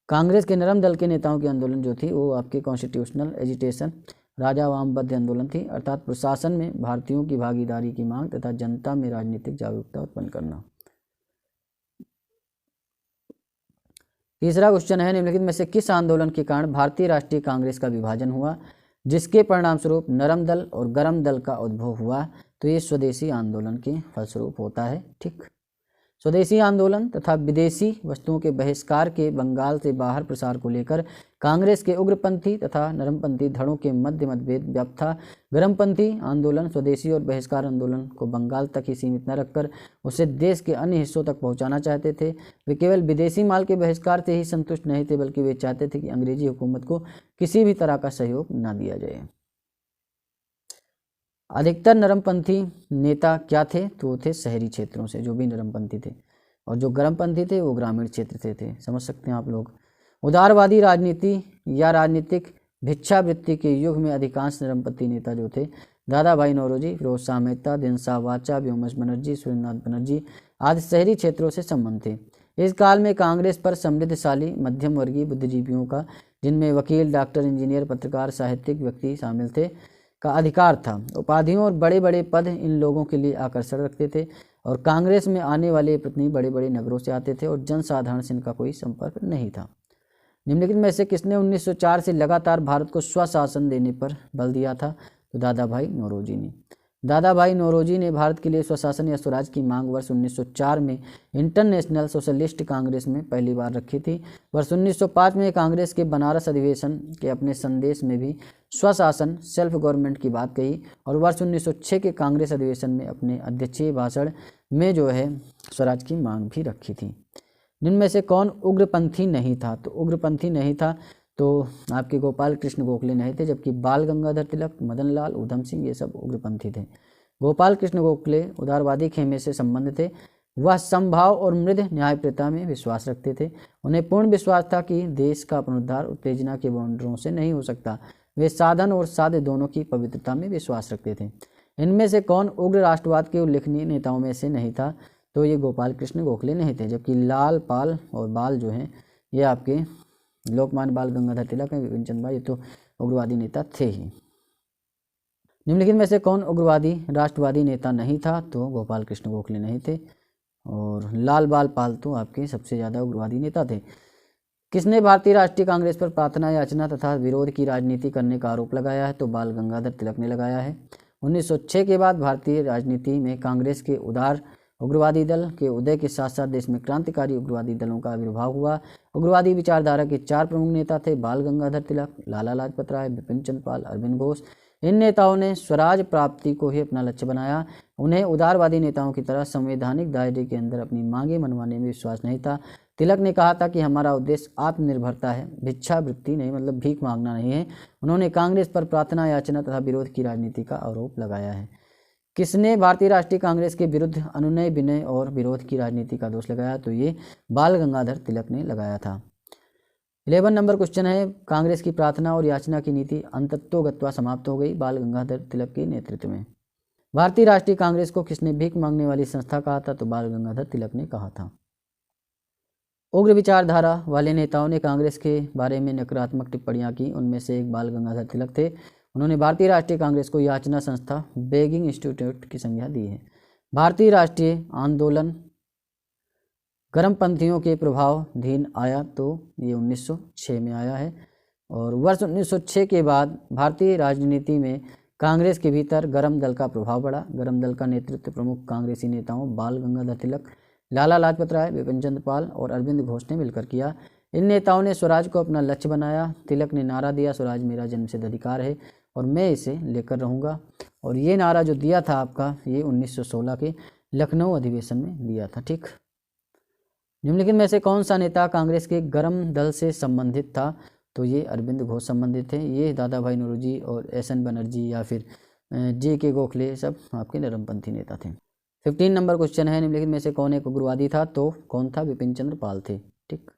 कांग्रेस के नरम दल के नेताओं की आंदोलन जो थी वो आपकी कॉन्स्टिट्यूशनल एजिटेशन राजा वामबद्ध आंदोलन थी, अर्थात प्रशासन में भारतीयों की भागीदारी की मांग तथा जनता में राजनीतिक जागरूकता उत्पन्न करना। तीसरा क्वेश्चन है, निम्नलिखित में से किस आंदोलन के कारण भारतीय राष्ट्रीय कांग्रेस का विभाजन हुआ, जिसके परिणाम स्वरूप नरम दल और गरम दल का उद्भव हुआ? तो ये स्वदेशी आंदोलन के फलस्वरूप होता है। ठीक, स्वदेशी आंदोलन तथा विदेशी वस्तुओं के बहिष्कार के बंगाल से बाहर प्रसार को लेकर कांग्रेस के उग्रपंथी तथा नरमपंथी धड़ों के मध्य मतभेद व्याप्त था। गरमपंथी आंदोलन स्वदेशी और बहिष्कार आंदोलन को बंगाल तक ही सीमित न रखकर उसे देश के अन्य हिस्सों तक पहुंचाना चाहते थे। वे केवल विदेशी माल के बहिष्कार से ही संतुष्ट नहीं थे, बल्कि वे चाहते थे कि अंग्रेजी हुकूमत को किसी भी तरह का सहयोग न दिया जाए। अधिकतर नरमपंथी नेता क्या थे? तो वो थे शहरी क्षेत्रों से, जो भी नरमपंथी थे, और जो गरमपंथी थे वो ग्रामीण क्षेत्र से थे। समझ सकते हैं आप लोग। उदारवादी राजनीति या राजनीतिक भिक्षावृत्ति के युग में अधिकांश नरमपंथी नेता जो थे, दादा भाई नौरोजी, फिरोज शाह मेहता, दिनसा वाचा, व्योमकेश बनर्जी, सुरेंद्रनाथ बनर्जी आदि शहरी क्षेत्रों से संबंध थे। इस काल में कांग्रेस पर समृद्धशाली मध्यम वर्गीय बुद्धिजीवियों का, जिनमें वकील, डॉक्टर, इंजीनियर, पत्रकार, साहित्यिक व्यक्ति शामिल थे, का अधिकार था। उपाधियों और बड़े बड़े पद इन लोगों के लिए आकर्षण रखते थे और कांग्रेस में आने वाले प्रतिनिधि बड़े बड़े नगरों से आते थे और जनसाधारण से इनका कोई संपर्क नहीं था। निम्नलिखित में से किसने 1904 से लगातार भारत को स्वशासन देने पर बल दिया था? तो दादा भाई नौरोजी ने। दादा भाई नौरोजी ने भारत के लिए स्वशासन या स्वराज की मांग वर्ष 1904 में इंटरनेशनल सोशलिस्ट कांग्रेस में पहली बार रखी थी। वर्ष 1905 में कांग्रेस के बनारस अधिवेशन के अपने संदेश में भी स्वशासन, सेल्फ गवर्नमेंट की बात कही और वर्ष 1906 के कांग्रेस अधिवेशन में अपने अध्यक्षीय भाषण में जो है स्वराज की मांग भी रखी थी। जिनमें से कौन उग्रपंथी नहीं था? तो उग्रपंथी नहीं था तो आपके गोपाल कृष्ण गोखले नहीं थे, जबकि बाल गंगाधर तिलक, मदन लाल, उधम सिंह ये सब उग्रपंथी थे। गोपाल कृष्ण गोखले उदारवादी खेमे से संबंध थे। वह समभाव और मृद न्यायप्रियता में विश्वास रखते थे। उन्हें पूर्ण विश्वास था कि देश का पुनरुद्धार उत्तेजना के बाउंड्रों से नहीं हो सकता। वे साधन और साध्य दोनों की पवित्रता में विश्वास रखते थे। इनमें से कौन उग्र राष्ट्रवाद के उल्लेखनीय नेताओं में से नहीं था? तो ये गोपाल कृष्ण गोखले नहीं थे, जबकि लाल, पाल और बाल जो हैं ये आपके लोकमान्य बाल गंगाधर तिलक हैं, विपिन चंद्र पाल, ये तो उग्रवादी नेता थे ही। निम्नलिखित में से कौन उग्रवादी राष्ट्रवादी नेता नहीं था? तो गोपाल कृष्ण गोखले नहीं थे और लाल, बाल, पाल तो आपके सबसे ज़्यादा उग्रवादी नेता थे। किसने भारतीय राष्ट्रीय कांग्रेस पर प्रार्थना याचना तथा विरोध की राजनीति करने का आरोप लगाया है? तो बाल गंगाधर तिलक ने लगाया है। 1906 के बाद भारतीय राजनीति में कांग्रेस के उदार उग्रवादी दल के उदय के साथ साथ देश में क्रांतिकारी उग्रवादी दलों का आविर्भाव हुआ। उग्रवादी विचारधारा के 4 प्रमुख नेता थे: बाल गंगाधर तिलक, लाला लाजपत राय, बिपिन चंद्र पाल, अरविंद घोष। इन नेताओं ने स्वराज प्राप्ति को ही अपना लक्ष्य बनाया। उन्हें उदारवादी नेताओं की तरह संवैधानिक दायरे के अंदर अपनी मांगें मनवाने में विश्वास नहीं था। तिलक ने कहा था कि हमारा उद्देश्य आत्मनिर्भरता है, भिक्षावृत्ति नहीं, मतलब भीख मांगना नहीं है। उन्होंने कांग्रेस पर प्रार्थना याचना तथा विरोध की राजनीति का आरोप लगाया है। किसने भारतीय राष्ट्रीय कांग्रेस के विरुद्ध अनुनय, विनय और विरोध की राजनीति का दोष लगाया? तो ये बाल गंगाधर तिलक ने लगाया था। 11 नंबर क्वेश्चन है, कांग्रेस की प्रार्थना और याचना की नीति अंततोगत्वा समाप्त हो गई बाल गंगाधर तिलक के नेतृत्व में। भारतीय राष्ट्रीय कांग्रेस को किसने भीख मांगने वाली संस्था कहा था? तो बाल गंगाधर तिलक ने कहा था। उग्र विचारधारा वाले नेताओं ने कांग्रेस के बारे में नकारात्मक टिप्पणियां की। उनमें से एक बाल गंगाधर तिलक थे। उन्होंने भारतीय राष्ट्रीय कांग्रेस को याचना संस्था, बेगिंग इंस्टीट्यूट की संज्ञा दी है। भारतीय राष्ट्रीय आंदोलन गरमपंथियों के प्रभावाधीन आया, तो ये 1906 में आया है। और वर्ष 1906 के बाद भारतीय राजनीति में कांग्रेस के भीतर गरम दल का प्रभाव बढ़ा। गरम दल का नेतृत्व प्रमुख कांग्रेसी नेताओं बाल गंगाधर तिलक, लाला लाजपत राय, बिपिन चंद्र पाल और अरविंद घोष ने मिलकर किया। इन नेताओं ने स्वराज को अपना लक्ष्य बनाया। तिलक ने नारा दिया, स्वराज मेरा जन्मसिद्ध अधिकार है और मैं इसे लेकर रहूँगा। और ये नारा जो दिया था आपका, ये 1916 के लखनऊ अधिवेशन में दिया था। ठीक, निम्नलिखित में से कौन सा नेता कांग्रेस के गरम दल से संबंधित था? तो ये अरविंद घोष संबंधित थे। ये दादा भाई नौरोजी और एस.एन. बनर्जी या फिर जे.के. गोखले सब आपके नरमपंथी नेता थे। 15 नंबर क्वेश्चन है, निम्नलिखित में से कौन एक उग्रवादी था? तो कौन था? विपिन चंद्र पाल थे। ठीक,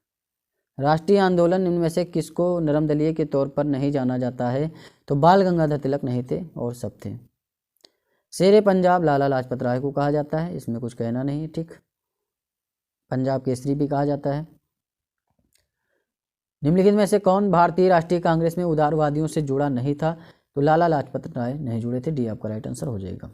राष्ट्रीय आंदोलन इनमें से किसको नरमदलीय के तौर पर नहीं जाना जाता है? तो बाल गंगाधर तिलक नहीं थे और सब थे। शेरे पंजाब लाला लाजपत राय को कहा जाता है, इसमें कुछ कहना नहीं। ठीक, पंजाब केसरी भी कहा जाता है। निम्नलिखित में से कौन भारतीय राष्ट्रीय कांग्रेस में उदारवादियों से जुड़ा नहीं था? तो लाला लाजपत राय नहीं जुड़े थे। डी आपका राइट आंसर हो जाएगा।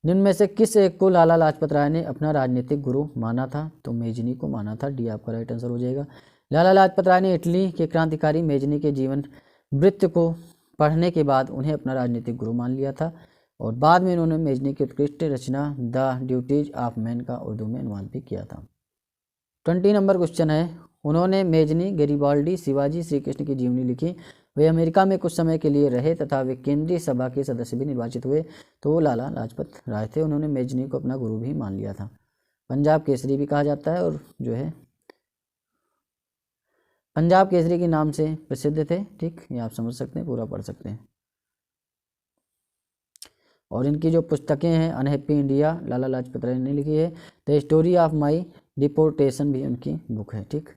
निम्न में से किस एक को लाला लाजपत राय ने अपना राजनीतिक गुरु माना था? तो मेजनी को माना था। डी आपका राइट आंसर हो जाएगा। लाला लाजपत राय ने इटली के क्रांतिकारी मेजनी के जीवन वृत्त को पढ़ने के बाद उन्हें अपना राजनीतिक गुरु मान लिया था और बाद में उन्होंने मेजनी की उत्कृष्ट रचना द ड्यूटीज ऑफ मैन का उर्दू में अनुवाद भी किया था। 20 नंबर क्वेश्चन है, उन्होंने मेजनी, गैरिबाल्डी, शिवाजी, श्री कृष्ण की जीवनी लिखी। वे अमेरिका में कुछ समय के लिए रहे तथा वे केंद्रीय सभा के सदस्य भी निर्वाचित हुए। तो वो लाला लाजपत राय थे। उन्होंने मेजनी को अपना गुरु भी मान लिया था। पंजाब केसरी भी कहा जाता है और जो है पंजाब केसरी के नाम से प्रसिद्ध थे। ठीक, ये आप समझ सकते हैं, पूरा पढ़ सकते हैं। और इनकी जो पुस्तकें हैं, अनहैप्पी इंडिया लाला लाजपत राय ने लिखी है, the story of my deportation भी उनकी बुक है। ठीक,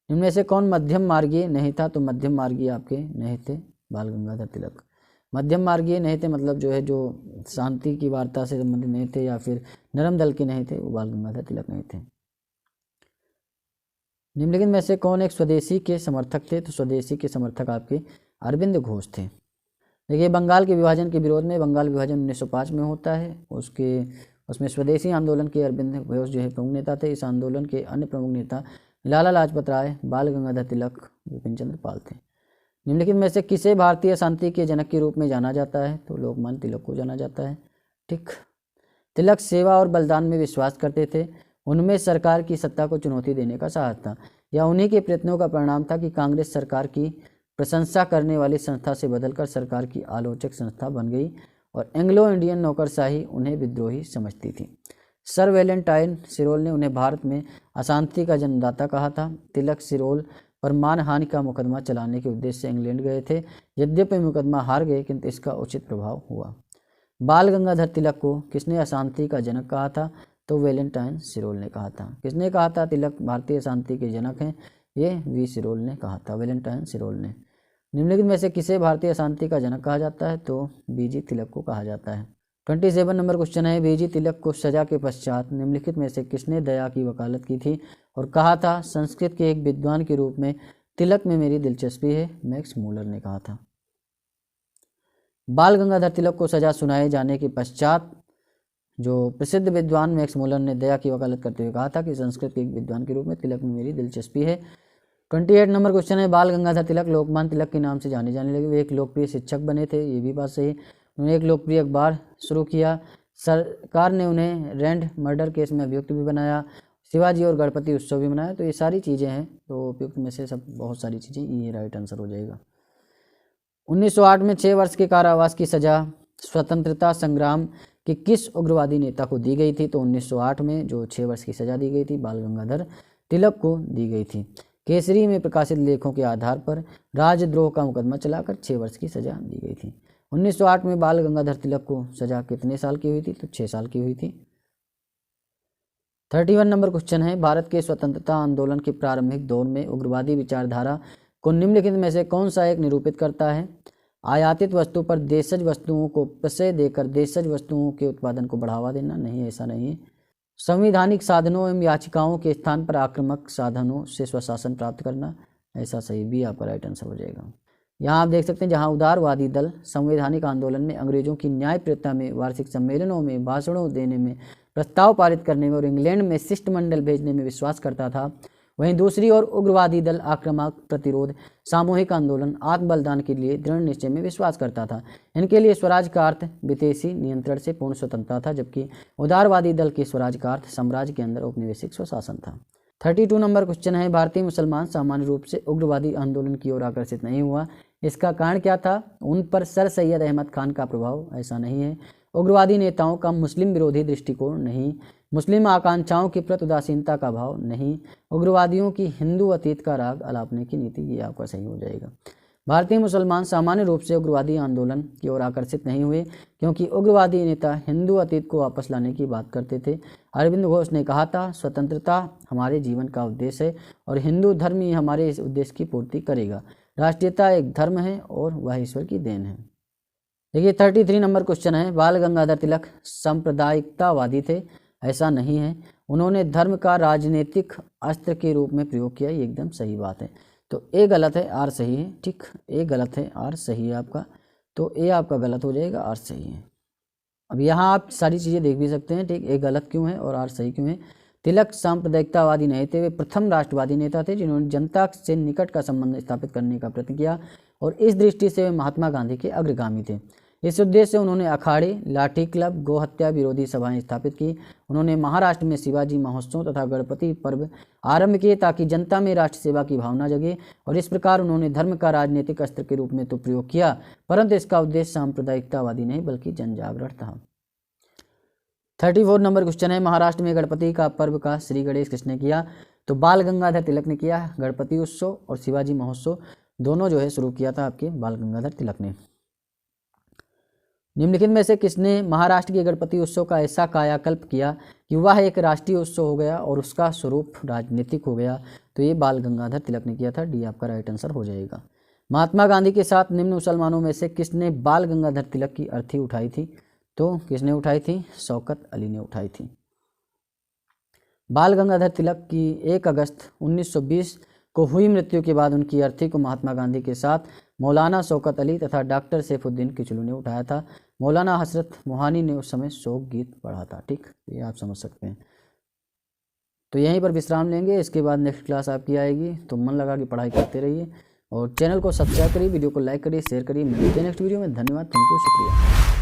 इनमें से कौन मध्यम मार्गीय नहीं था? तो मध्यम मार्गीय आपके नहीं थे बाल गंगाधर तिलक। मध्यम मार्गीय नहीं थे मतलब जो है जो शांति की वार्ता से संबंधित नहीं थे या फिर नरम दल के नहीं थे, वो बाल गंगाधर तिलक नहीं थे। निम्नलिखित में से कौन एक स्वदेशी के समर्थक थे? तो स्वदेशी के समर्थक आपके अरविंद घोष थे। देखिए, बंगाल के विभाजन के विरोध में, बंगाल विभाजन 1905 में होता है, उसमें स्वदेशी आंदोलन के अरविंद घोष जो है प्रमुख नेता थे। इस आंदोलन के अन्य प्रमुख नेता लाला लाजपत राय, बाल गंगाधर तिलक, विपिन चंद्र पाल थे। निम्नलिखित में से किसे भारतीय शांति के जनक के रूप में जाना जाता है? तो लोकमान्य तिलक को जाना जाता है। ठीक, तिलक सेवा और बलिदान में विश्वास करते थे। उनमें सरकार की सत्ता को चुनौती देने का साहस था। यह उन्हीं के प्रयत्नों का परिणाम था कि कांग्रेस सरकार की प्रशंसा करने वाली संस्था से बदलकर सरकार की आलोचक संस्था बन गई और एंग्लो इंडियन नौकरशाही उन्हें विद्रोही समझती थी। सर वैलेंटाइन सिरोल ने उन्हें भारत में अशांति का जन्मदाता कहा था। तिलक सिरोल पर मानहानि का मुकदमा चलाने के उद्देश्य से इंग्लैंड गए थे। यद्यपि मुकदमा हार गए, किंतु इसका उचित प्रभाव हुआ। बाल गंगाधर तिलक को किसने अशांति का जनक कहा था? तो वैलेंटाइन सिरोल ने कहा था। किसने कहा था तिलक भारतीय शांति के जनक हैं? ये वी सिरोल ने कहा था, वैलेंटाइन सिरोल ने। निम्नलिखित में से किसे भारतीय शांति का जनक कहा जाता है? तो बीजी तिलक को कहा जाता है। 27 नंबर क्वेश्चन है, बीजी तिलक को सजा के पश्चात निम्नलिखित में से किसने दया की वकालत की थी और कहा था संस्कृत के एक विद्वान के रूप में तिलक में मेरी दिलचस्पी है? मैक्स मूलर ने कहा था। बाल गंगाधर तिलक को सजा सुनाए जाने के पश्चात जो प्रसिद्ध विद्वान मैक्स मूलर ने दया की वकालत करते हुए कहा था कि संस्कृत के एक विद्वान के रूप में तिलक में मेरी दिलचस्पी है। 28 नंबर क्वेश्चन है, बाल गंगाधर तिलक लोकमान्य तिलक के नाम से जाने लगे। वे एक लोकप्रिय शिक्षक बने थे, ये भी बात सही। उन्होंने एक लोकप्रिय अखबार शुरू किया। सरकार ने उन्हें रैंड मर्डर केस में अभियुक्त भी बनाया। शिवाजी और गणपति उत्सव भी मनाया। तो ये सारी चीज़ें हैं, तो उपयुक्त में से सब बहुत सारी चीज़ें, ये राइट आंसर हो जाएगा। 1908 में 6 वर्ष के कारावास की सजा स्वतंत्रता संग्राम के किस उग्रवादी नेता को दी गई थी? तो 1908 में जो 6 वर्ष की सजा दी गई थी बाल गंगाधर तिलक को दी गई थी। केसरी में प्रकाशित लेखों के आधार पर राजद्रोह का मुकदमा चलाकर 6 वर्ष की सजा दी गई थी। 1908 में बाल गंगाधर तिलक को सजा कितने साल की हुई थी? तो 6 साल की हुई थी। 31 नंबर क्वेश्चन है, भारत के स्वतंत्रता आंदोलन के प्रारंभिक दौर में उग्रवादी विचारधारा को निम्नलिखित में से कौन सा एक निरूपित करता है? आयातित वस्तु पर देशज वस्तुओं को प्रश्रय देकर देशज वस्तुओं के उत्पादन को बढ़ावा देना? नहीं, ऐसा नहीं है। संवैधानिक साधनों एवं याचिकाओं के स्थान पर आक्रामक साधनों से स्वशासन प्राप्त करना? ऐसा सही, भी आपका राइट आंसर हो जाएगा। यहाँ आप देख सकते हैं, जहाँ उदारवादी दल संवैधानिक आंदोलन में अंग्रेजों की न्यायप्रियता में, वार्षिक सम्मेलनों में, भाषणों देने में, प्रस्ताव पारित करने में और इंग्लैंड में शिष्टमंडल भेजने में विश्वास करता था, वहीं दूसरी ओर उग्रवादी दल आक्रामक प्रतिरोध, सामूहिक आंदोलन, आत्म बलिदान के लिए दृढ़ निश्चय में विश्वास करता था। इनके लिए स्वराज का अर्थ विदेशी नियंत्रण से पूर्ण स्वतंत्रता था, जबकि उदारवादी दल के स्वराज का अर्थ साम्राज्य के अंदर औपनिवेशिक स्वशासन था। 32 नंबर क्वेश्चन है, भारतीय मुसलमान सामान्य रूप से उग्रवादी आंदोलन की ओर आकर्षित नहीं हुआ, इसका कारण क्या था? उन पर सर सैयद अहमद खान का प्रभाव? ऐसा नहीं है। उग्रवादी नेताओं का मुस्लिम विरोधी दृष्टिकोण? नहीं। मुस्लिम आकांक्षाओं के प्रति उदासीनता का भाव? नहीं। उग्रवादियों की हिंदू अतीत का राग अलापने की नीति? ये आपका सही हो जाएगा। भारतीय मुसलमान सामान्य रूप से उग्रवादी आंदोलन की ओर आकर्षित नहीं हुए क्योंकि उग्रवादी नेता हिंदू अतीत को वापस लाने की बात करते थे। अरविंद घोष ने कहा था, स्वतंत्रता हमारे जीवन का उद्देश्य है और हिंदू धर्म ही हमारे इस उद्देश्य की पूर्ति करेगा। राष्ट्रीयता एक धर्म है और वह ईश्वर की देन है। देखिए 33 नंबर क्वेश्चन है, बाल गंगाधर तिलक सांप्रदायिकतावादी थे? ऐसा नहीं है। उन्होंने धर्म का राजनीतिक अस्त्र के रूप में प्रयोग किया, ये एकदम सही बात है। तो ए गलत है, आर सही है। ठीक, ए गलत है, आर सही है आपका। तो ए आपका गलत हो जाएगा, आर सही है। अब यहाँ आप सारी चीज़ें देख भी सकते हैं। ठीक, ए गलत क्यों है और आर सही क्यों है? तिलक सांप्रदायिकतावादी नहीं थे, वे प्रथम राष्ट्रवादी नेता थे जिन्होंने जनता से निकट का संबंध स्थापित करने का प्रयत्न किया और इस दृष्टि से वे महात्मा गांधी के अग्रगामी थे। इस उद्देश्य से उन्होंने अखाड़े, लाठी क्लब, गोहत्या विरोधी सभाएं स्थापित की। उन्होंने महाराष्ट्र में शिवाजी महोत्सव तथा गणपति पर्व आरंभ किए ताकि जनता में राष्ट्र सेवा की भावना जगे और इस प्रकार उन्होंने धर्म का राजनीतिक अस्त्र के रूप में तो प्रयोग किया, परंतु इसका उद्देश्य सांप्रदायिकतावादी नहीं बल्कि जनजागरण था। 34 नंबर क्वेश्चन है, महाराष्ट्र में गणपति का पर्व का श्री गणेश किसने किया? तो बाल गंगाधर तिलक ने किया। गणपति उत्सव और शिवाजी महोत्सव दोनों जो है शुरू किया था आपके बाल गंगाधर तिलक ने। निम्नलिखित में से किसने महाराष्ट्र के गणपति उत्सव का ऐसा कायाकल्प किया कि वह एक राष्ट्रीय उत्सव हो गया और उसका स्वरूप राजनीतिक हो गया? तो ये बाल गंगाधर तिलक ने किया था। डी आपका राइट आंसर हो जाएगा। महात्मा गांधी के साथ निम्न मुसलमानों में से किसने बाल गंगाधर तिलक की अर्थी उठाई थी? तो किसने उठाई थी? शौकत अली ने उठाई थी। बाल गंगाधर तिलक की 1 अगस्त 1920 को हुई मृत्यु के बाद उनकी अर्थी को महात्मा गांधी के साथ मौलाना शौकत अली तथा डॉक्टर सैफुद्दीन किचलू ने उठाया था। मौलाना हसरत मोहानी ने उस समय शोक गीत पढ़ा था। ठीक, ये आप समझ सकते हैं। तो यहीं पर विश्राम लेंगे, इसके बाद नेक्स्ट क्लास आपकी आएगी। तो मन लगा कि पढ़ाई करते रहिए और चैनल को सब्सक्राइब करिए, वीडियो को लाइक करिए, शेयर करिए। मिलते हैं नेक्स्ट वीडियो में। धन्यवाद, थैंक यू, शुक्रिया।